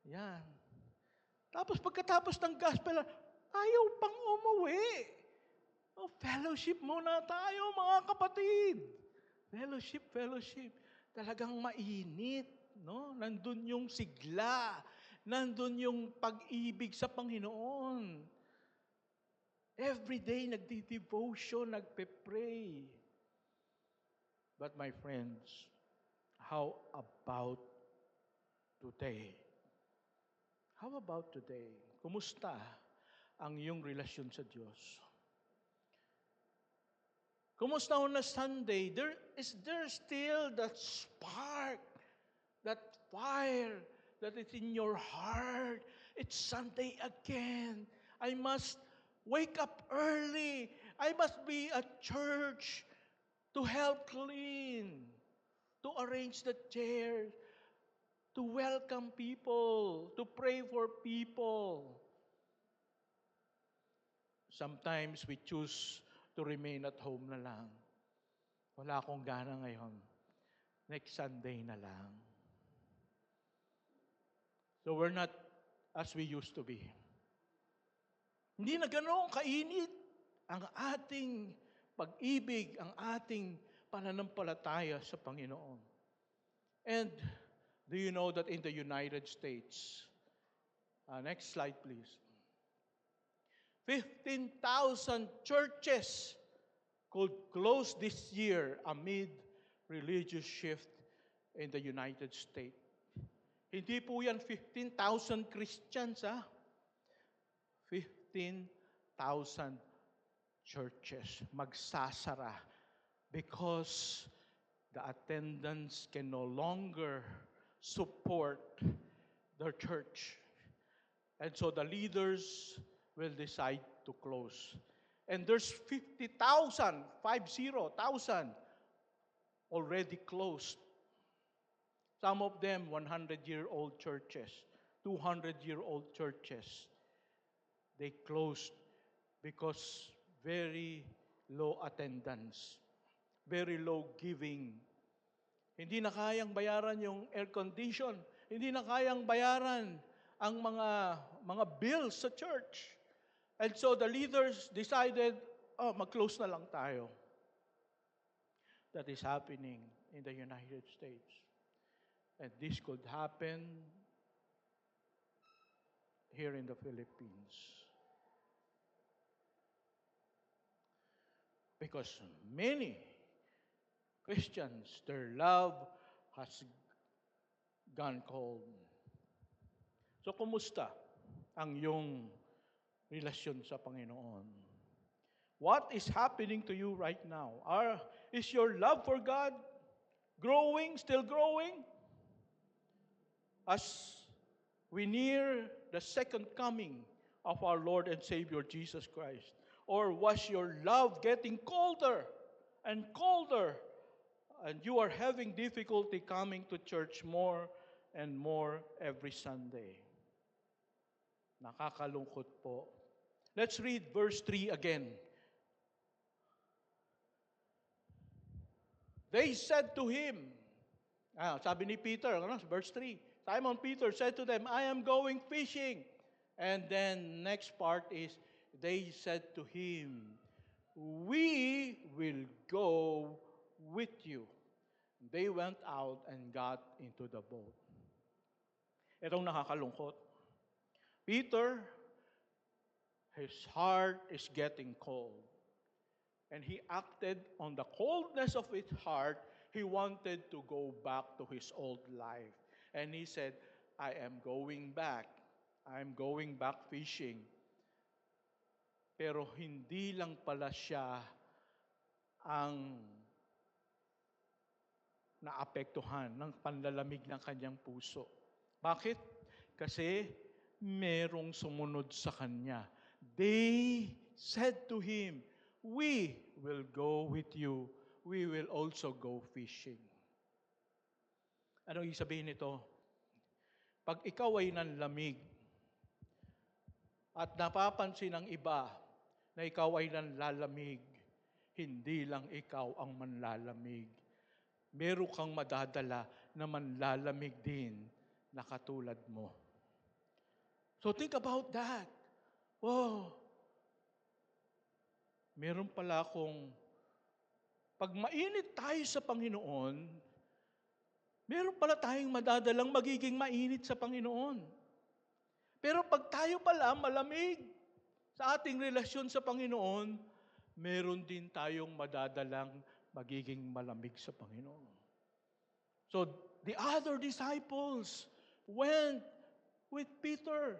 Yan. Tapos pagkatapos ng gospel hour, ayaw pang umuwi. Fellowship muna tayo, mga kapatid. Fellowship. Talagang mainit, no? Nandun yung sigla, nandun yung pag-ibig sa Panginoon. Every day nagdi-devotion, nagpe-pray. But my friends, how about today? How about today? Kumusta ang iyong relasyon sa Diyos? Kumusta on a Sunday? Is there still that spark, that fire that is in your heart? It's Sunday again. I must wake up early. I must be at church to help clean, to arrange the chairs, to welcome people, to pray for people. Sometimes we choose to remain at home na lang. Wala akong gana ngayon. Next Sunday na lang. So we're not as we used to be. Hindi na ganoon kainit ang ating pag-ibig, ang ating pananampalataya sa Panginoon. And do you know that in the United States, next slide please, 15,000 churches could close this year amid religious shift in the United States. Hindi po yan 15,000 Christians, 15,000 churches magsasara because the attendance can no longer support their church. And so the leaders will decide to close. And there's 50,000 already closed. Some of them 100-year-old churches, 200-year-old churches. They closed because very low attendance, very low giving. Hindi na kayang bayaran yung air condition, hindi na kayang bayaran ang mga bills sa church. And so the leaders decided, mag-close na lang tayo. That is happening in the United States. And this could happen here in the Philippines. Because many Christians, their love has gone cold. So, kumusta ang iyong relasyon sa Panginoon? What is happening to you right now? Is your love for God growing, still growing? As we near the second coming of our Lord and Savior Jesus Christ? Or was your love getting colder and colder, and you are having difficulty coming to church more and more every Sunday? Nakakalungkot po. Let's read verse 3 again. They said to him, sabi ni Peter, verse 3, Simon Peter said to them, I am going fishing. And then next part is, they said to him, we will go with you. They went out and got into the boat. Itong nakakalungkot. Peter, his heart is getting cold. And he acted on the coldness of his heart. He wanted to go back to his old life. And he said, I am going back. I'm going back fishing. Pero hindi lang pala siya ang naapektuhan ng panlalamig ng kanyang puso. Bakit? Kasi merong sumunod sa kanya. They said to him, "We will go with you. We will also go fishing." Ano ibig sabihin nito? Pag ikaw ay nanlamig at napapansin ng iba na ikaw ay nanlalamig, hindi lang ikaw ang manlalamig. Meron kang madadala na manlalamig din na katulad mo. So think about that. Wow! Meron pala akong, pag mainit tayo sa Panginoon, meron pala tayong madadalang magiging mainit sa Panginoon. Pero pag tayo pala malamig sa ating relasyon sa Panginoon, meron din tayong madadalang magiging malamig sa Panginoon. So, the other disciples went with Peter.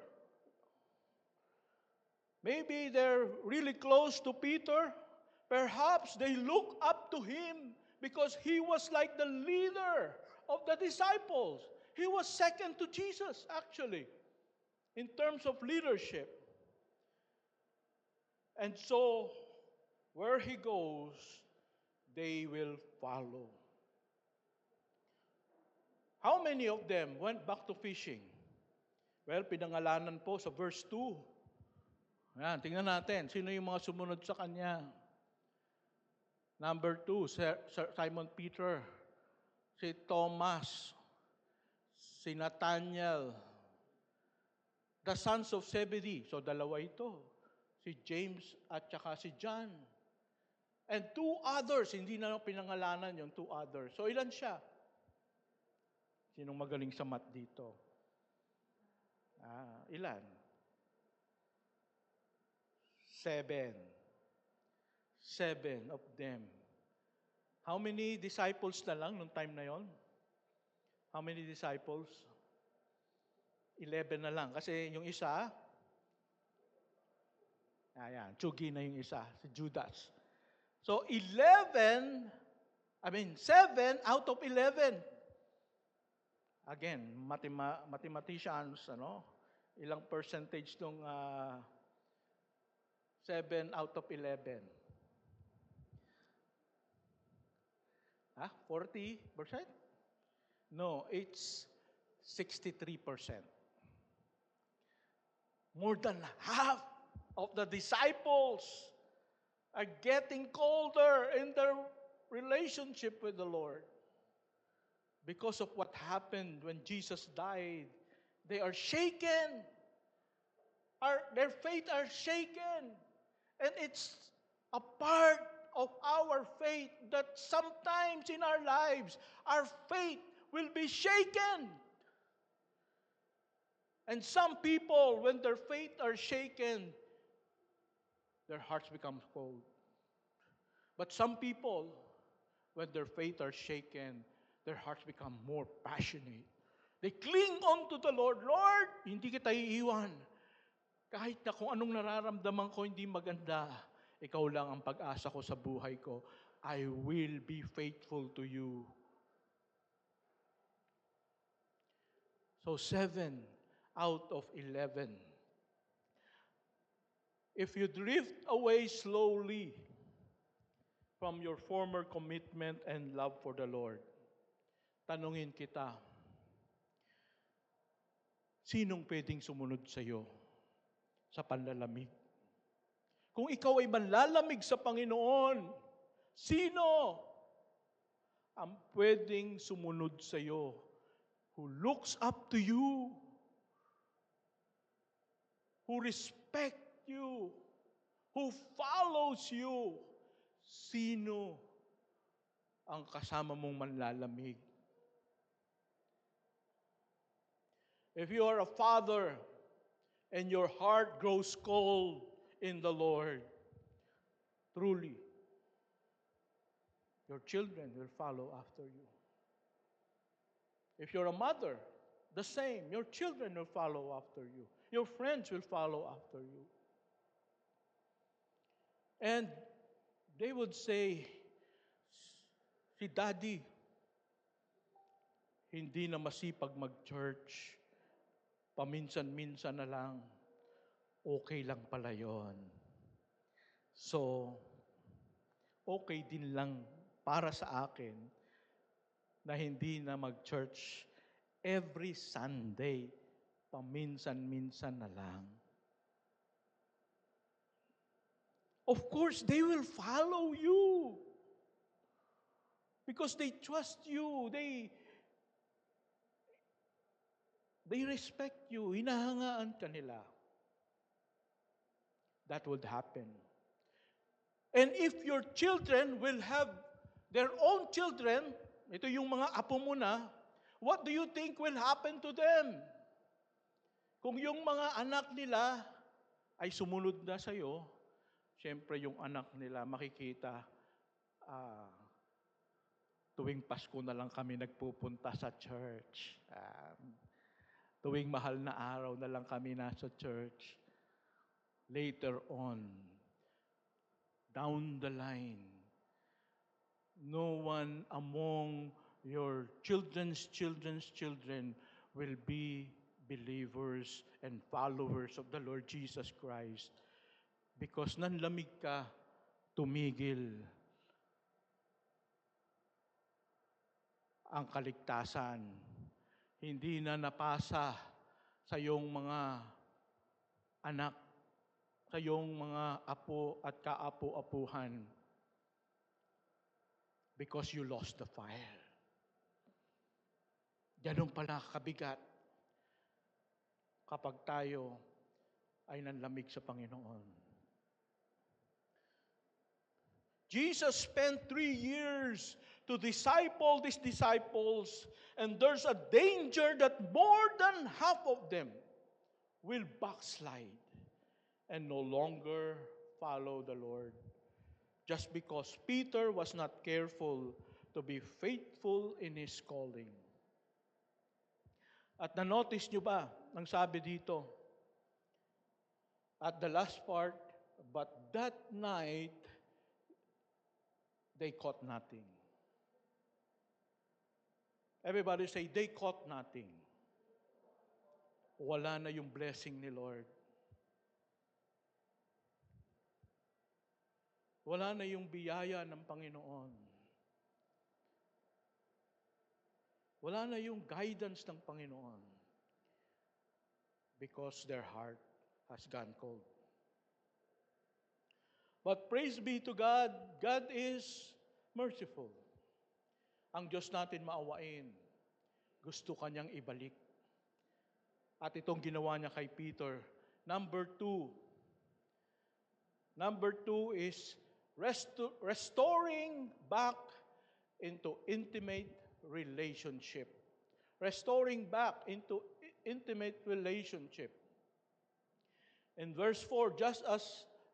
Maybe they're really close to Peter. Perhaps they look up to him because he was like the leader of the disciples. He was second to Jesus, actually, in terms of leadership. And so, where he goes, they will follow. How many of them went back to fishing? Well, pinangalanan po sa verse 2. Ayan, tingnan natin, sino yung mga sumunod sa kanya. Number 2, Simon Peter, si Thomas, si Nathaniel, the sons of Zebedee. So, dalawa ito. Si James at saka si John. And 2 others, hindi na pinangalanan yung 2 others. So, ilan siya? Sinong magaling sa math dito? Ilan? 7. 7 of them. How many disciples na lang nung time na yon? How many disciples? 11 na lang. Kasi yung isa, tsugi na yung isa, si Judas. So, 7 out of 11. Again, mathematicians, ilang percentage nung 7 out of 11? 40%? No, it's 63%. More than half of the disciples are getting colder in their relationship with the Lord. Because of what happened when Jesus died, they are shaken. Their faith are shaken. And it's a part of our faith that sometimes in our lives, our faith will be shaken. And some people, when their faith are shaken, their hearts become cold. But some people, when their faith are shaken, their hearts become more passionate. They cling on to the Lord. Lord, hindi kita iiwan. Kahit na kung anong nararamdaman ko hindi maganda, ikaw lang ang pag-asa ko sa buhay ko. I will be faithful to you. So 7 out of 11. If you drift away slowly from your former commitment and love for the Lord, tanungin kita, sinong pwedeng sumunod sa iyo sa panlalamig? Kung ikaw ay manlalamig sa Panginoon, sino ang pwedeng sumunod sa iyo? Who looks up to you? Who respect you? Who follows you? Sino ang kasama mong manlalamig? If you are a father and your heart grows cold in the Lord, truly, your children will follow after you. If you're a mother, the same. Your children will follow after you. Your friends will follow after you. And they would say, si Daddy, hindi na masipag mag-church, paminsan-minsan na lang, okay lang pala yon. So, okay din lang para sa akin na hindi na mag-church every Sunday, paminsan-minsan na lang. Of course, they will follow you because they trust you. They respect you. Hinahangaan ka nila. That would happen. And if your children will have their own children, ito yung mga apo mo na, what do you think will happen to them? Kung yung mga anak nila ay sumunod na sa'yo, siyempre yung anak nila makikita, tuwing Pasko na lang kami nagpupunta sa church. Tuwing mahal na araw na lang kami nasa church. Later on, down the line, no one among your children's children will be believers and followers of the Lord Jesus Christ because nanlamig ka, tumigil ang kaligtasan. Hindi na napasa sa iyong mga anak, sa iyong mga apo at kaapo-apuhan because you lost the fire. Ganun pala kabigat kapag tayo ay nanlamig sa Panginoon. Jesus spent 3 years to disciple these disciples, and there's a danger that more than half of them will backslide and no longer follow the Lord. Just because Peter was not careful to be faithful in his calling. At na-notice nyo ba, ang sabi dito, at the last part, but that night, they caught nothing. Everybody say, they caught nothing. Wala na yung blessing ni Lord. Wala na yung biyaya ng Panginoon. Wala na yung guidance ng Panginoon. Because their heart has gone cold. But praise be to God, God is merciful. Ang Diyos natin maawain. Gusto Kanyang ibalik. At itong ginawa niya kay Peter. Number two is restoring back into intimate relationship. Restoring back into intimate relationship. In verse 4, just as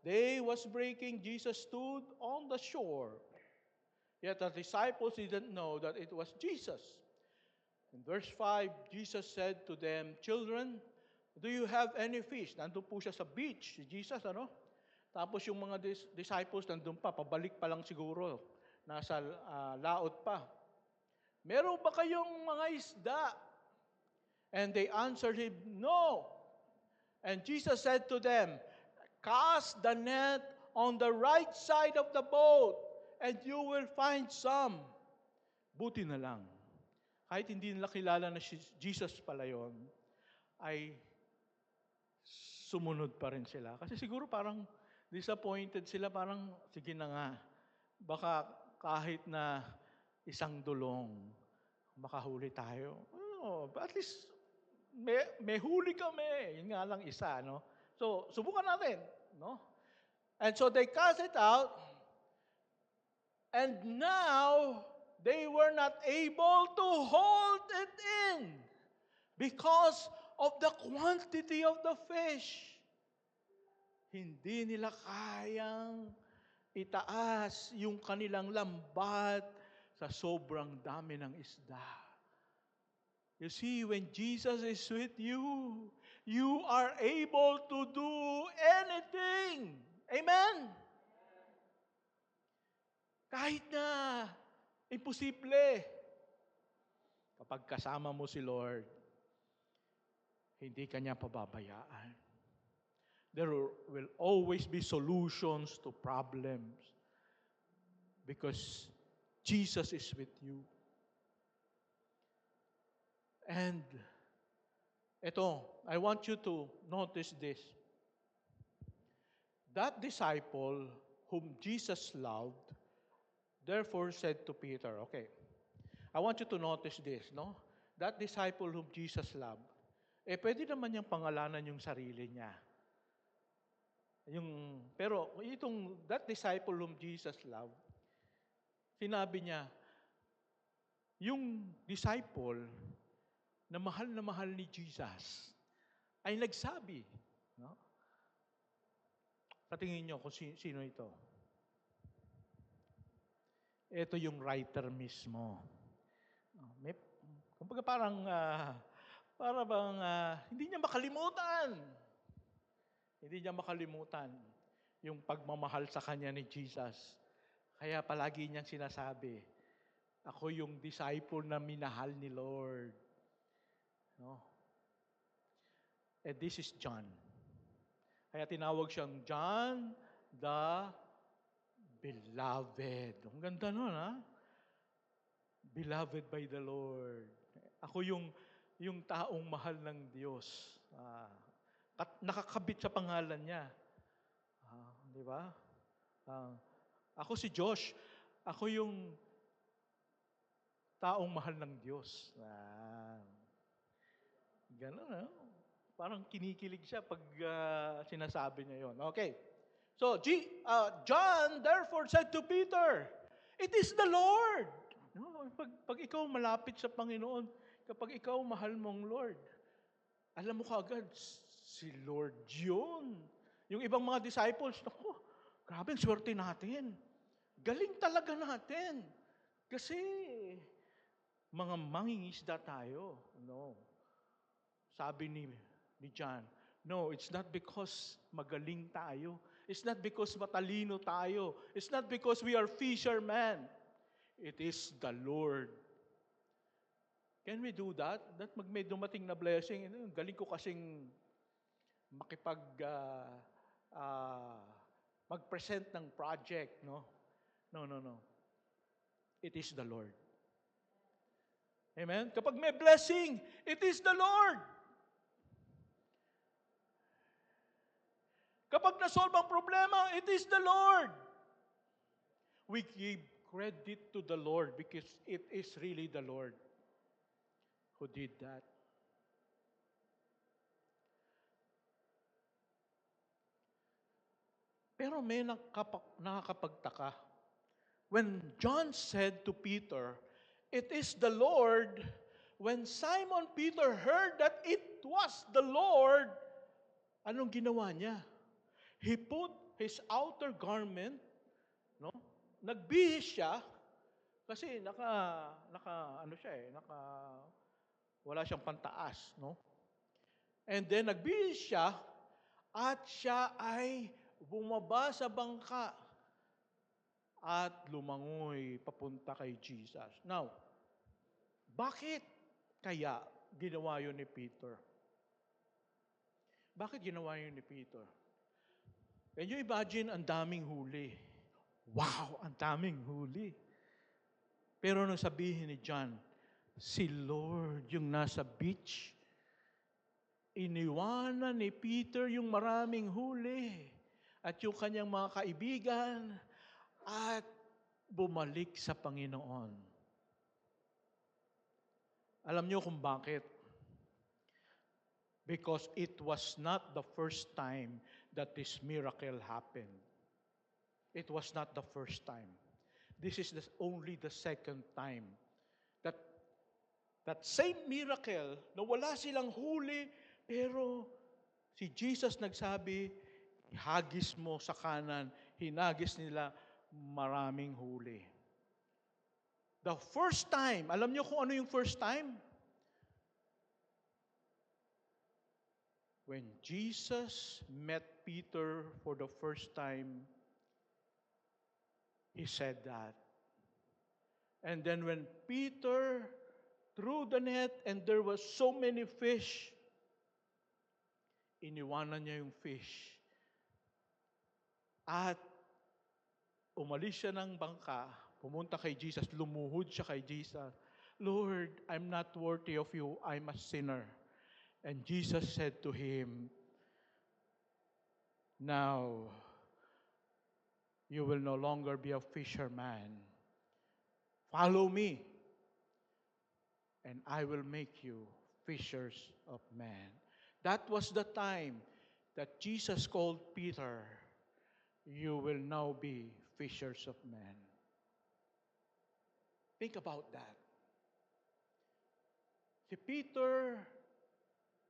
day was breaking, Jesus stood on the shore. Yet the disciples didn't know that it was Jesus. In verse 5, Jesus said to them, "Children, do you have any fish?" Nandun po siya sa beach, si Jesus, ano? Tapos yung mga disciples nandun pa, pabalik pa lang siguro. Nasa laot pa. Meron ba kayong mga isda? And they answered him, "No." And Jesus said to them, "Cast the net on the right side of the boat, and you will find some." Buti na lang. Kahit hindi nila kilala na si Jesus pala yun, ay sumunod pa rin sila. Kasi siguro parang disappointed sila, parang sige na nga, baka kahit na isang dulong, makahuli tayo. But at least may huli kami. Yun nga lang isa, no? So, subukan natin, no? And so they cast it out, and now they were not able to hold it in because of the quantity of the fish. Hindi nila kayang itaas yung kanilang lambat sa sobrang dami ng isda. You see, when Jesus is with you, you are able to do anything. Amen? Kahit na imposible. Kapag kasama mo si Lord, hindi ka niya pababayaan. There will always be solutions to problems because Jesus is with you. And ito, I want you to notice this. That disciple whom Jesus loved, therefore said to Peter, okay, I want you to notice this, no? That disciple whom Jesus loved, pwede naman niyang pangalanan yung sarili niya. Pero that disciple whom Jesus loved, sinabi niya, yung disciple na mahal ni Jesus ay nagsabi, no? Patingin niyo kung sino ito. Ito yung writer mismo. Kumbaga parang, para bang hindi niya makalimutan. Hindi niya makalimutan yung pagmamahal sa kanya ni Jesus. Kaya palagi niyang sinasabi, ako yung disciple na minahal ni Lord. No? And this is John. Kaya tinawag siyang John the Beloved. Ang ganda nun, ha? Beloved by the Lord. Ako yung taong mahal ng Diyos. Nakakabit sa pangalan niya. Di ba? Ako si Josh. Ako yung taong mahal ng Diyos. Ganun, no? Parang kinikilig siya pag sinasabi niya yon. Okay. So, John therefore said to Peter, it is the Lord. No? Pag ikaw malapit sa Panginoon, kapag ikaw mahal mong Lord, alam mo kaagad, si Lord yun. Yung ibang mga disciples, naku, grabe, swerte natin. Galing talaga natin. Kasi, mga mangingisda tayo. No. Sabi ni John, no, it's not because magaling tayo. It's not because matalino tayo. It's not because we are fishermen. It is the Lord. Can we do that? That may dumating na blessing. Galing ko kasing mag-present ng project, no? No. It is the Lord. Amen? Kapag may blessing, it is the Lord. Kapag nasolve ang problema, it is the Lord. We give credit to the Lord because it is really the Lord who did that. Pero may nakakapagtaka. When John said to Peter, it is the Lord, when Simon Peter heard that it was the Lord, anong ginawa niya? He put his outer garment, no? Nagbihis siya kasi wala siyang pantaas, no? And then nagbihis siya at siya ay bumaba sa bangka at lumangoy papunta kay Jesus. Now, bakit kaya ginawa yun ni Peter? Bakit ginawa yun ni Peter? Can you imagine ang daming huli? Wow, ang daming huli. Pero nung sabihin ni John, si Lord yung nasa beach, iniwanan ni Peter yung maraming huli at yung kanyang mga kaibigan at bumalik sa Panginoon. Alam niyo kung bakit? Because it was not the first time that this miracle happened. It was not the first time. This is only the second time that same miracle na wala silang huli, pero si Jesus nagsabi, hagis mo sa kanan, hinagis nila maraming huli. The first time, alam niyo kung ano yung first time? When Jesus met Peter for the first time, He said that. And then when Peter threw the net and there was so many fish. Iniwanan niya yung fish. At umalis siya ng bangka, pumunta kay Jesus, lumuhod siya kay Jesus. Lord, I'm not worthy of you. I'm a sinner. And Jesus said to him, now, you will no longer be a fisherman. Follow me, and I will make you fishers of men. That was the time that Jesus called Peter, you will now be fishers of men. Think about that. Si Peter,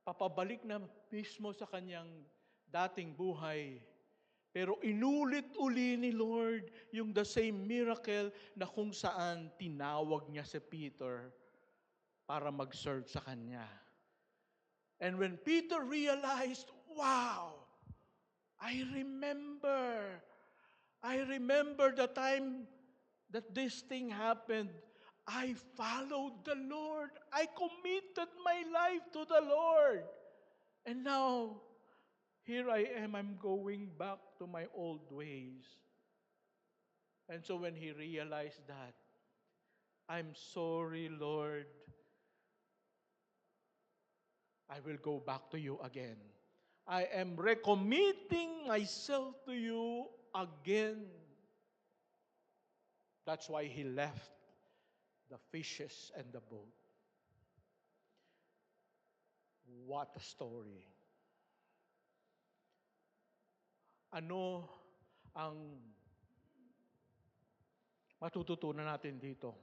papabalik na mismo sa kanyang dating buhay, pero inulit-uli ni Lord yung the same miracle na kung saan tinawag niya si Peter para mag-serve sa kanya. And when Peter realized, wow, I remember the time that this thing happened. I followed the Lord. I committed my life to the Lord. And now, here I am, I'm going back to my old ways. And so when he realized that, I'm sorry, Lord, I will go back to you again. I am recommitting myself to you again. That's why he left the fishes and the boat. What a story. Ano ang matututunan natin dito?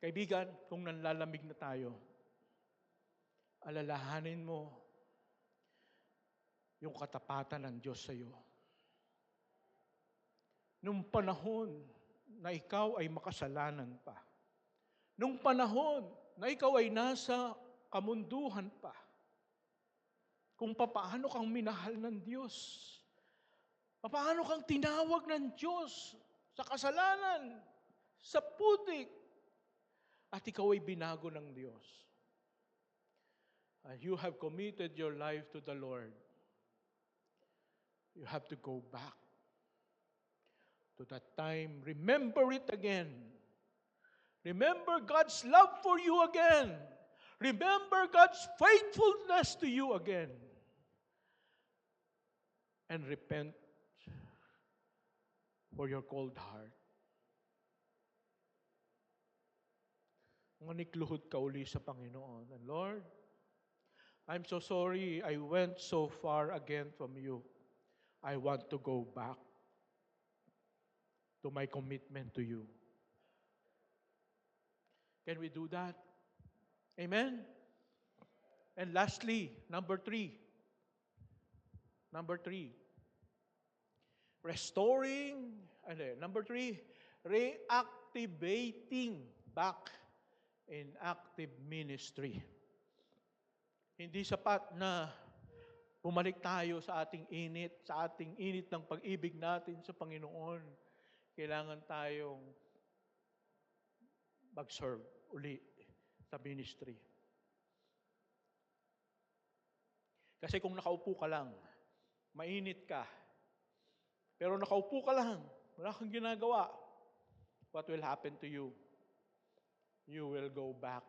Kaibigan, kung nanlalamig na tayo, alalahanin mo yung katapatan ng Diyos sa iyo. Nung panahon na ikaw ay makasalanan pa, nung panahon na ikaw ay nasa kamunduhan pa, kung papaano kang minahal ng Diyos, papaano kang tinawag ng Diyos sa kasalanan, sa putik, at ikaw ay binago ng Diyos. And you have committed your life to the Lord. You have to go back to that time. Remember it again. Remember God's love for you again. Remember God's faithfulness to you again. And repent for your cold heart. Manikluhod ka uli sa Panginoon. And Lord, I'm so sorry I went so far again from you. I want to go back to my commitment to you. Can we do that? Amen? And lastly, number three. Number three, reactivating back in active ministry. Hindi sapat na bumalik tayo sa ating init ng pag-ibig natin sa Panginoon. Kailangan tayong mag-serve uli sa ministry. Kasi kung nakaupo ka lang, mainit ka, pero nakaupo ka lang, wala kang ginagawa, what will happen to you? You will go back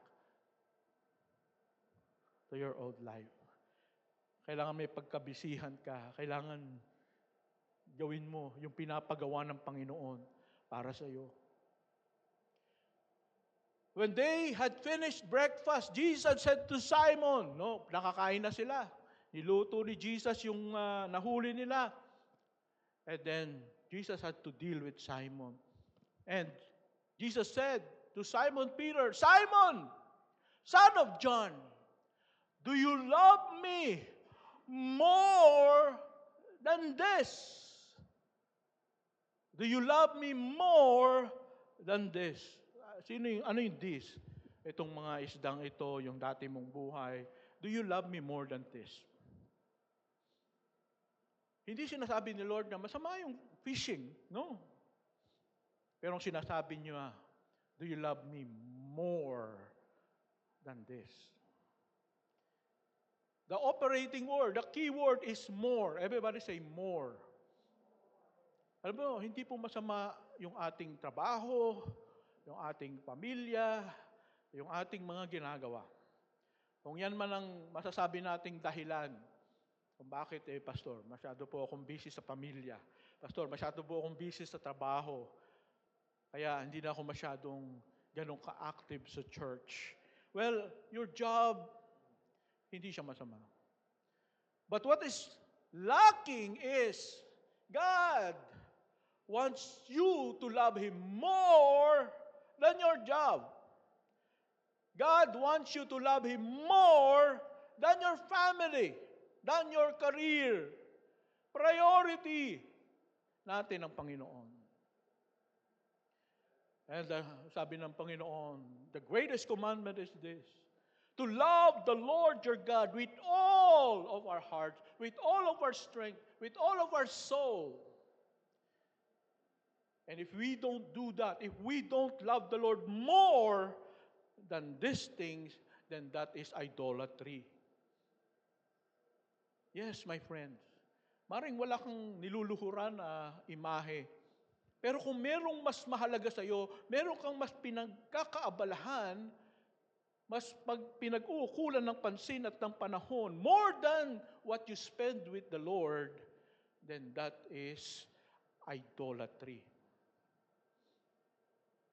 to your old life. Kailangan may pagkabisihan ka. Kailangan gawin mo yung pinapagawa ng Panginoon para sa iyo. When they had finished breakfast, Jesus said to Simon, nakakain na sila. Niluto ni Jesus yung nahuli nila. And then, Jesus had to deal with Simon. And Jesus said to Simon Peter, Simon, son of John, do you love me more than this? Do you love me more than this? Ano yung this? Itong mga isdang ito, yung dati mong buhay. Do you love me more than this? Hindi sinasabi ni Lord na masama yung fishing. No. Pero ang sinasabi niya, do you love me more than this. The operating word, the key word is more. Everybody say more. Alam mo, hindi po masama yung ating trabaho, yung ating pamilya, yung ating mga ginagawa. Kung yan man ang masasabi nating dahilan, kung bakit, Pastor, masyado po akong busy sa pamilya. Pastor, masyado po akong busy sa trabaho. Kaya hindi na ako masyadong ganun ka-active sa church. Well, your job, hindi siya masama. But what is lacking is God wants you to love Him more than your job. God wants you to love Him more than your family, than your career. Priority natin ang Panginoon. And sabi ng Panginoon, the greatest commandment is this, to love the Lord your God with all of our hearts, with all of our strength, with all of our soul. And if we don't do that, if we don't love the Lord more than these things, then that is idolatry. Yes, my friends. Maring wala kang niluluhuran na imahe. Pero kung merong mas mahalaga sa iyo, meron kang mas pinagkakaabalahan, mas pinag-uukulan ng pansin at ng panahon, more than what you spend with the Lord, then that is idolatry.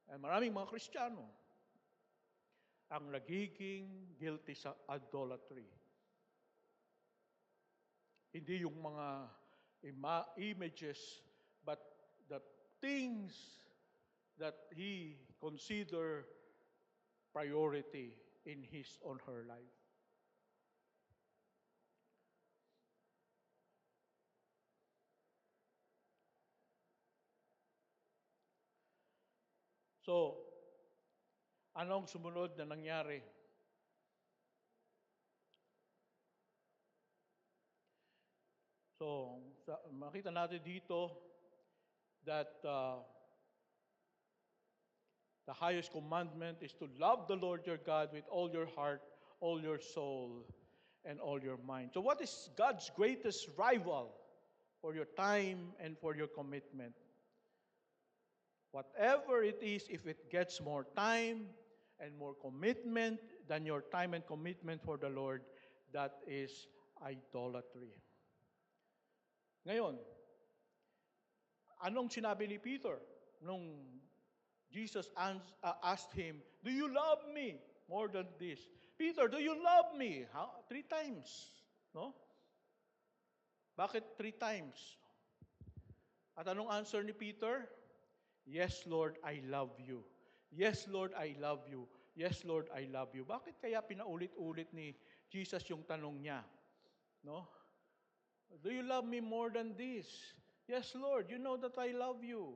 At maraming mga Kristiyano ang nagiging guilty sa idolatry. Hindi yung mga images, but the things that he consider priority in his or her life. So, anong sumunod na nangyari? So, makita natin dito that the highest commandment is to love the Lord your God with all your heart, all your soul, and all your mind. So what is God's greatest rival for your time and for your commitment? Whatever it is, if it gets more time and more commitment than your time and commitment for the Lord, that is idolatry. Ngayon, anong sinabi ni Peter nung Jesus asked him, "Do you love me more than this?" Peter, do you love me? How? 3 times. No? Bakit 3 times? At anong answer ni Peter? Yes, Lord, I love you. Yes, Lord, I love you. Yes, Lord, I love you. Bakit kaya pinaulit-ulit ni Jesus yung tanong niya? No? Do you love me more than this? Yes, Lord, you know that I love you.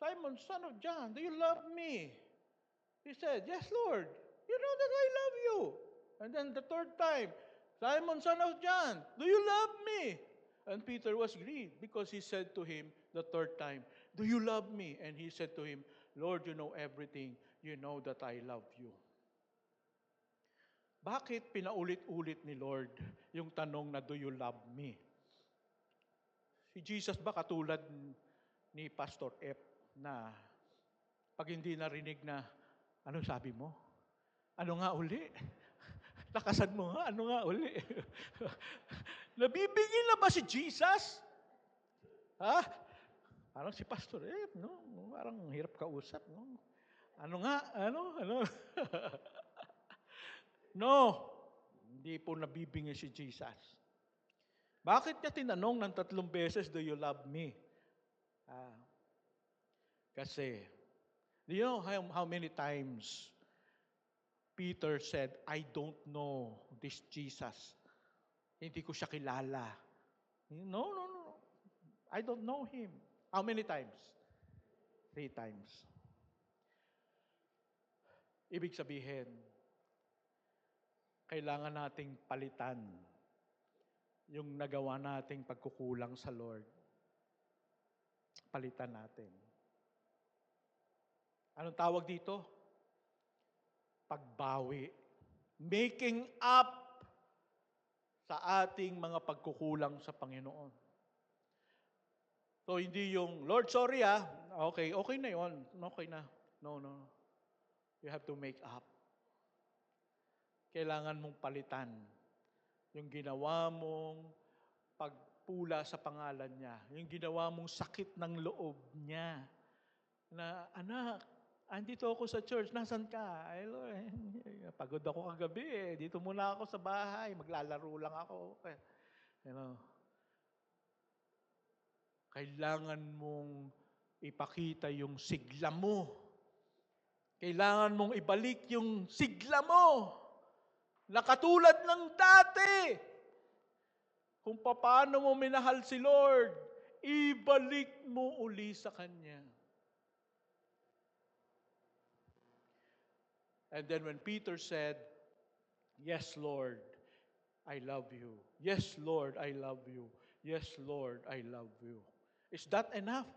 Simon, son of John, do you love me? He said, yes, Lord, you know that I love you. And then the 3rd time, Simon, son of John, do you love me? And Peter was grieved because he said to him the 3rd time, do you love me? And he said to him, Lord, you know everything. You know that I love you. Bakit pinaulit-ulit ni Lord yung tanong na, do you love me? Si Jesus ba katulad ni Pastor F na pag hindi narinig na, ano sabi mo? Ano nga uli? Lakasan mo nga, ano nga uli? Nabibigil na ba si Jesus? Ha? Parang si Pastor F, no? Parang hirap kausap, no? Ano nga? Ano? No, hindi po nabibingil si Jesus. Bakit niya tinanong ng 3 beses, do you love me? Kasi, do you know how many times Peter said, I don't know this Jesus. Hindi ko siya kilala. No. I don't know him. How many times? 3 times. Ibig sabihin, kailangan nating palitan yung nagawa nating pagkukulang sa Lord. Palitan natin. Anong tawag dito? pagbawi. Making up sa ating mga pagkukulang sa Panginoon. So, hindi yung, Lord, sorry okay, okay na yon, okay na. No. You have to make up. Kailangan mong palitan yung ginawa mong pagpula sa pangalan niya, yung ginawa mong sakit ng loob niya. Na, anak, andito ako sa church, nasan ka? Ay, Lord, pagod ako kagabi dito muna ako sa bahay, maglalaro lang ako. You know, kailangan mong ipakita yung sigla mo. Kailangan mong ibalik yung sigla mo na katulad ng dati. Kung paano mo minahal si Lord, ibalik mo uli sa Kanya. And then when Peter said, "Yes, Lord, I love you. Yes, Lord, I love you. Yes, Lord, I love you." Is that enough?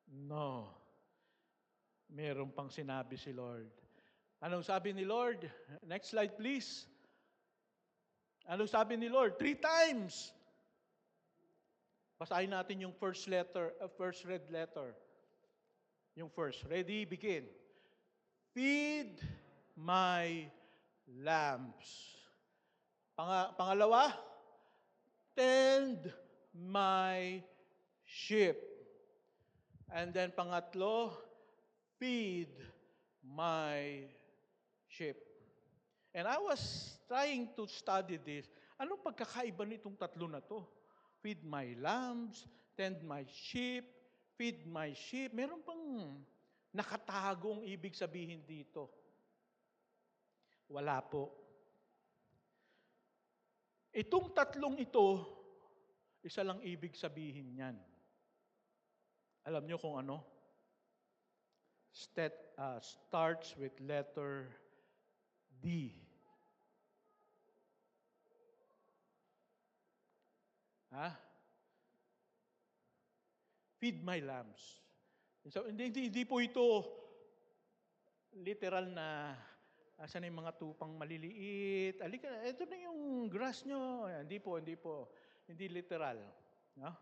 No. Meron pang sinabi si Lord. Anong sabi ni Lord? Next slide, please. Anong sabi ni Lord? 3 times. Basahin natin yung first red letter. Yung first. Ready? Begin. Feed my lambs. Pangalawa, tend my sheep. And then pangatlo, feed my sheep. And I was trying to study this. Anong pagkakaiba nitong tatlo na to? Feed my lambs, tend my sheep, feed my sheep. Meron pang nakatagong ibig sabihin dito. Wala po. Itong tatlong ito, isa lang ibig sabihin niyan. Alam niyo kung ano? Starts with letter D. Feed my lambs. So, hindi po ito literal na asan yung mga tupang maliliit. Alika, ito na yung grass nyo. Hindi po. Hindi literal. No?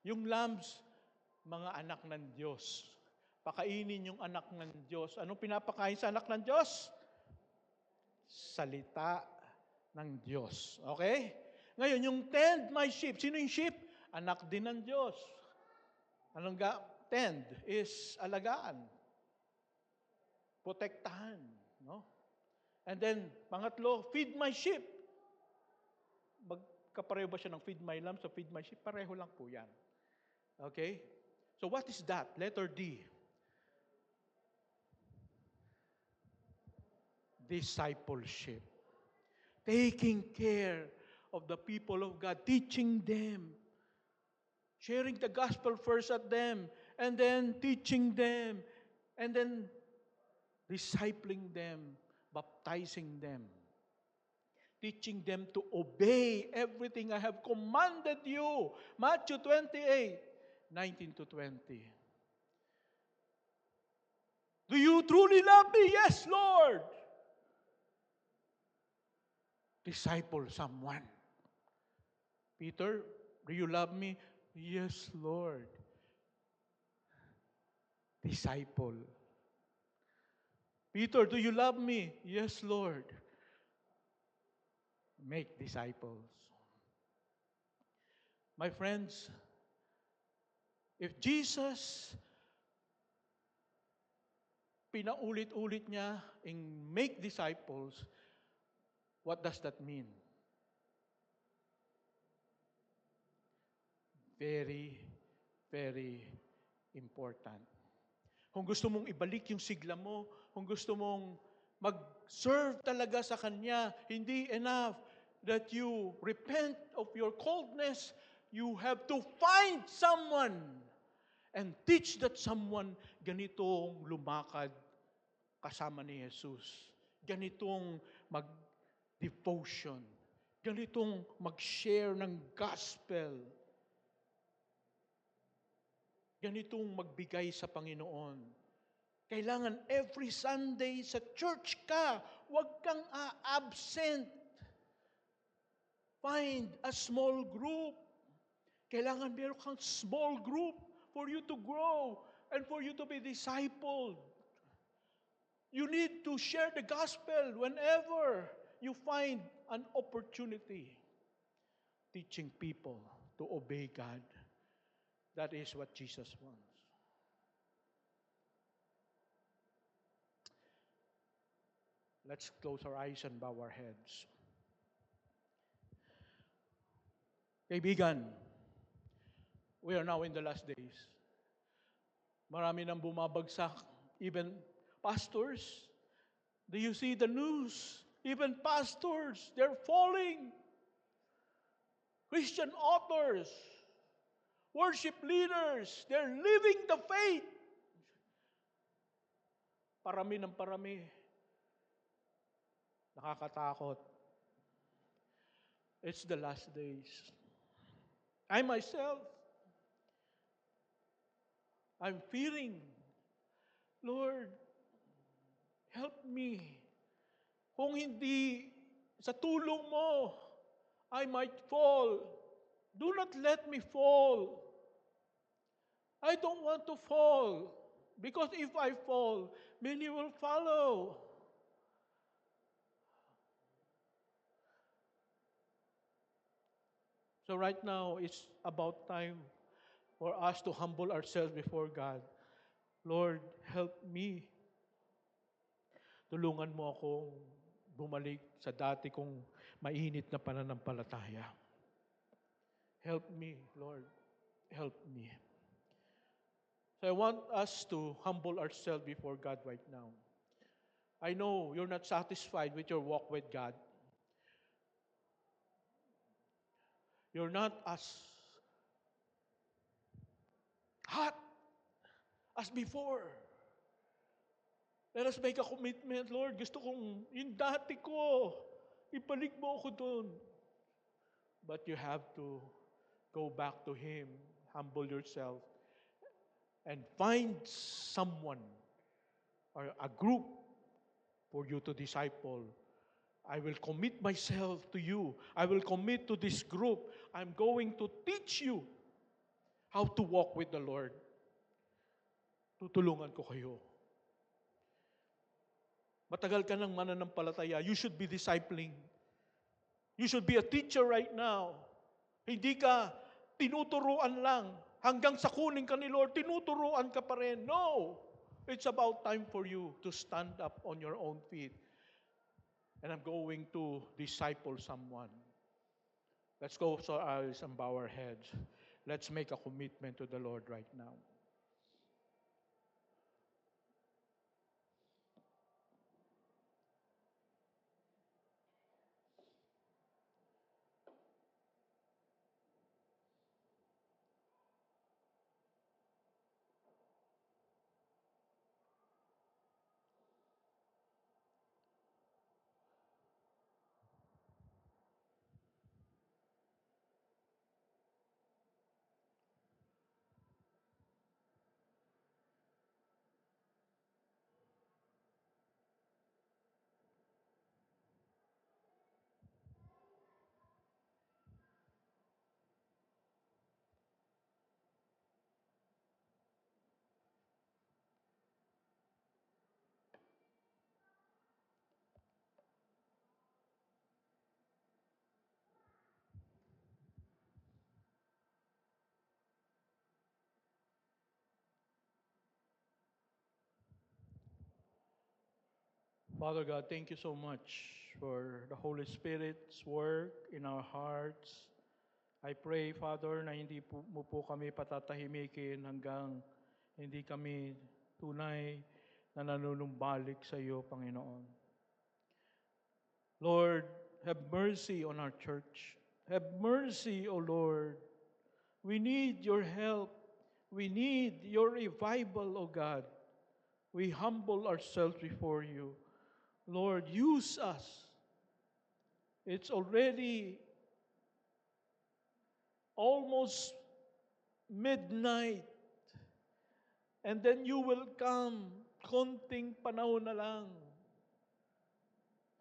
Yung lambs, mga anak ng Diyos. Pakainin yung anak ng Diyos. Anong pinapakain sa anak ng Diyos? Salita ng Diyos. Okay? Ngayon, yung tend my sheep. Sino yung sheep? Anak din ng Diyos. Anong tend is alagaan. Protektahan. No? And then, pangatlo, feed my sheep. Magkapareho ba siya ng feed my lambs o feed my sheep? Pareho lang po yan. Okay? So what is that? Letter D. Discipleship. Taking care of the people of God. Teaching them. Sharing the gospel first at them. And then teaching them. And then discipling them. Baptizing them. Teaching them to obey everything I have commanded you. Matthew 28:19-20. Do you truly love me? Yes, Lord. Disciple someone. Peter, do you love me? Yes, Lord. Disciple. Peter, do you love me? Yes, Lord. Make disciples. My friends, if Jesus pinaulit-ulit niya in make disciples, what does that mean? Very, very important. Kung gusto mong ibalik yung sigla mo, kung gusto mong mag-serve talaga sa Kanya, hindi enough that you repent of your coldness. You have to find someone and teach that someone ganitong lumakad kasama ni Jesus. Ganitong mag-devotion. Ganitong mag-share ng gospel. Ganitong magbigay sa Panginoon. Kailangan every Sunday sa church ka. Huwag kang absent. Find a small group. Kailangan meron kang small group for you to grow and for you to be discipled. You need to share the gospel whenever you find an opportunity. Teaching people to obey God. That is what Jesus wants. Let's close our eyes and bow our heads. Kaibigan, we are now in the last days. Marami nang bumabagsak. Even pastors. Do you see the news? Even pastors, they're falling. Christian authors, worship leaders, they're living the faith. Parami ng parami. Nakakatakot. It's the last days. I myself, I'm fearing, Lord, help me. Kung hindi sa tulong mo, I might fall. Do not let me fall. I don't want to fall. Because if I fall, many will follow. So right now, it's about time for us to humble ourselves before God. Lord, help me. Tulungan mo akong bumalik sa dati kong mainit na pananampalataya. Help me, Lord. Help me. So I want us to humble ourselves before God right now. I know you're not satisfied with your walk with God. You're not as hot as before. Let us make a commitment, Lord. Gusto kong yung dati ko, ibalik mo ako doon. But you have to go back to Him, humble yourself, and find someone or a group for you to disciple. I will commit myself to you. I will commit to this group. I'm going to teach you how to walk with the Lord. Tutulungan ko kayo. Matagal ka ng mananampalataya. You should be discipling. You should be a teacher right now. Hindi ka tinuturuan lang. Hanggang sa kunin ka ni Lord, tinuturuan ka pa rin. No! It's about time for you to stand up on your own feet. And I'm going to disciple someone. Let's go so our eyes and bow our heads. Let's make a commitment to the Lord right now. Father God, thank you so much for the Holy Spirit's work in our hearts. I pray, Father, na hindi mo po kami patatahimikin hanggang hindi kami tunay na nanunumbalik sa iyo, Panginoon. Lord, have mercy on our church. Have mercy, O Lord. We need your help. We need your revival, O God. We humble ourselves before you. Lord, use us. It's already almost midnight. And then you will come konting panahon na lang.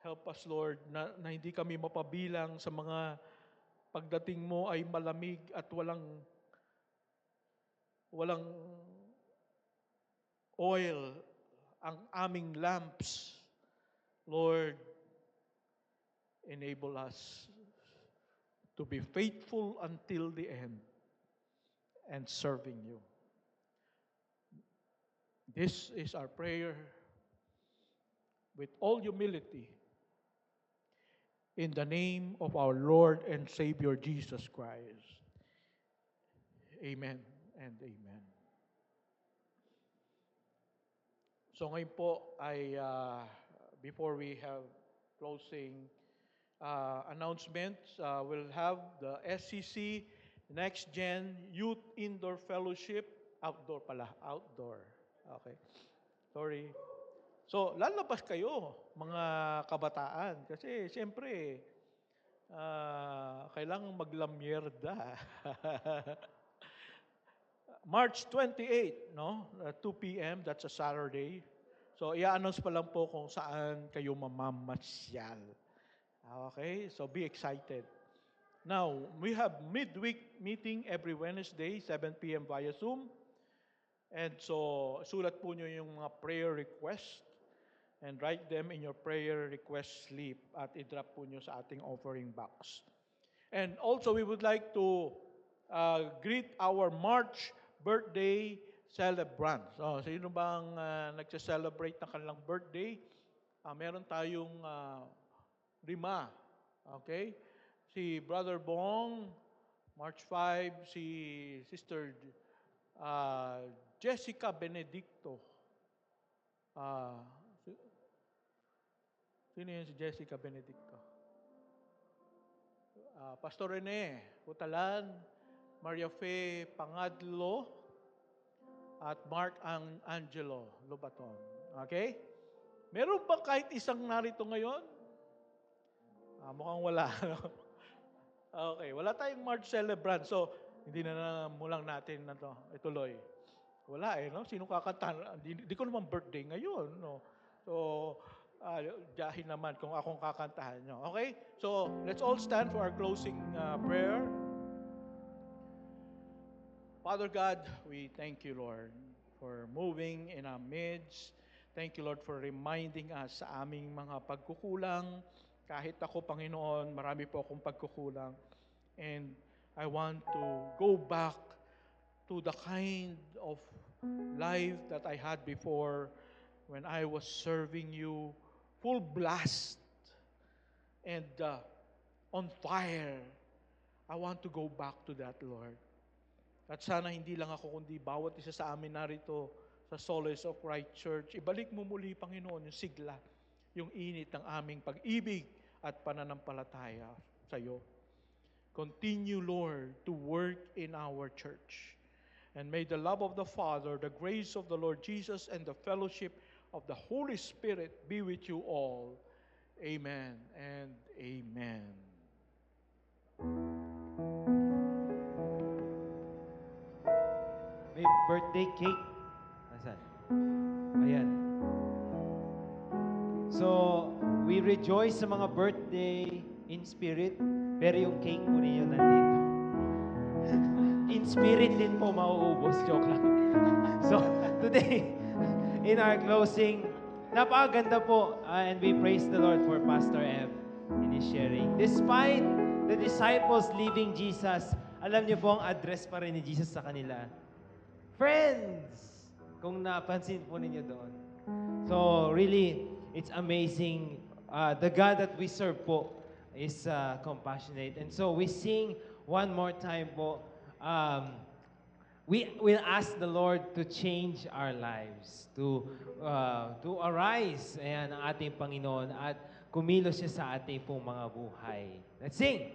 Help us, Lord, na hindi kami mapabilang sa mga pagdating mo ay malamig at walang oil ang aming lamps. Lord, enable us to be faithful until the end and serving you. This is our prayer with all humility in the name of our Lord and Savior Jesus Christ. Amen and amen. So ngayon po ay before we have closing announcements, we'll have the SCC Next Gen Youth Indoor Fellowship. Outdoor. Okay. Sorry. So, lalabas kayo, mga kabataan. Kasi, siyempre, kailangan maglamyerda. March 28, no? 2 p.m., that's a Saturday. So, i-announce pa lang po kung saan kayo mamamasyal. Okay? So, be excited. Now, we have midweek meeting every Wednesday, 7 p.m. via Zoom. And so, sulat po nyo yung mga prayer request and write them in your prayer request slip at i-drop po nyo sa ating offering box. And also, we would like to greet our March birthday celebrants. So, sino bang nagse-celebrate ng kanilang birthday? Meron tayong 5. Okay? Si Brother Bong, March 5, si Sister Jessica Benedicto. Sino yun si Jessica Benedicto? Pastor Rene Putalan, Maria Fe Pangadlo, at Mark Angelo Lobaton. Okay? Meron ba kahit isang narito ngayon? Mukhang wala. Okay, wala tayong March celebrant. So, hindi na mulang natin na to ituloy. Wala no? Sino kakanta? Di ko naman birthday ngayon, no? So, jahin naman kung akong kakantahan nyo. Okay? So, let's all stand for our closing prayer. Father God, we thank you, Lord, for moving in our midst. Thank you, Lord, for reminding us sa aming mga pagkukulang. Kahit ako, Panginoon, marami po akong pagkukulang. And I want to go back to the kind of life that I had before when I was serving you full blast and on fire. I want to go back to that, Lord. At sana hindi lang ako, kundi bawat isa sa amin narito sa Solace of Christ Church, ibalik mo muli, Panginoon, yung sigla, yung init ng aming pag-ibig at pananampalataya sa iyo. Continue, Lord, to work in our church. And may the love of the Father, the grace of the Lord Jesus, and the fellowship of the Holy Spirit be with you all. Amen and amen. May birthday cake. Asan? Ayan. So, we rejoice sa mga birthday in spirit, pero yung cake po ninyo nandito. In spirit din po mauubos. Joke lang. So, today, in our closing, napakaganda po, and we praise the Lord for Pastor Ev in his sharing. Despite the disciples leaving Jesus, alam niyo po ang address pa rin ni Jesus sa kanila. Friends! Kung napansin po ninyo doon. So, really, it's amazing. The God that we serve po is compassionate. And so, we sing one more time po. We will ask the Lord to change our lives, to arise, ayan, ang ating Panginoon, at kumilos siya sa ating pong mga buhay. Let's sing!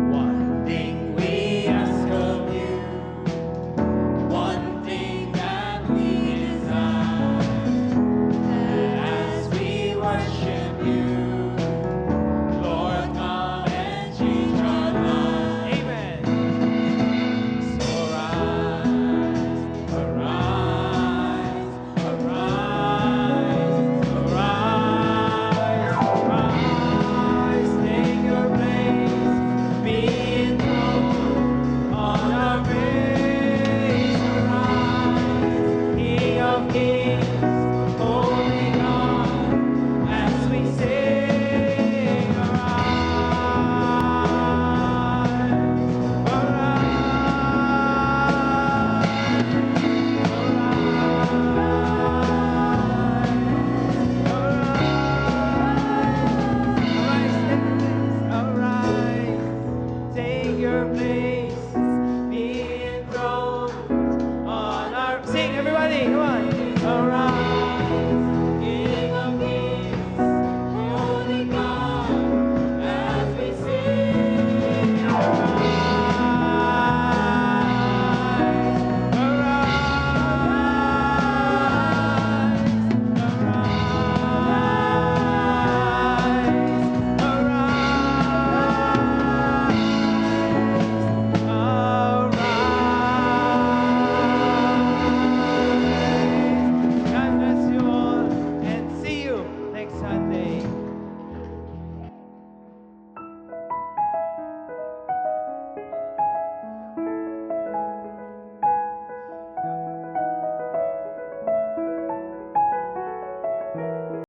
One thing we ask of you, one thing place.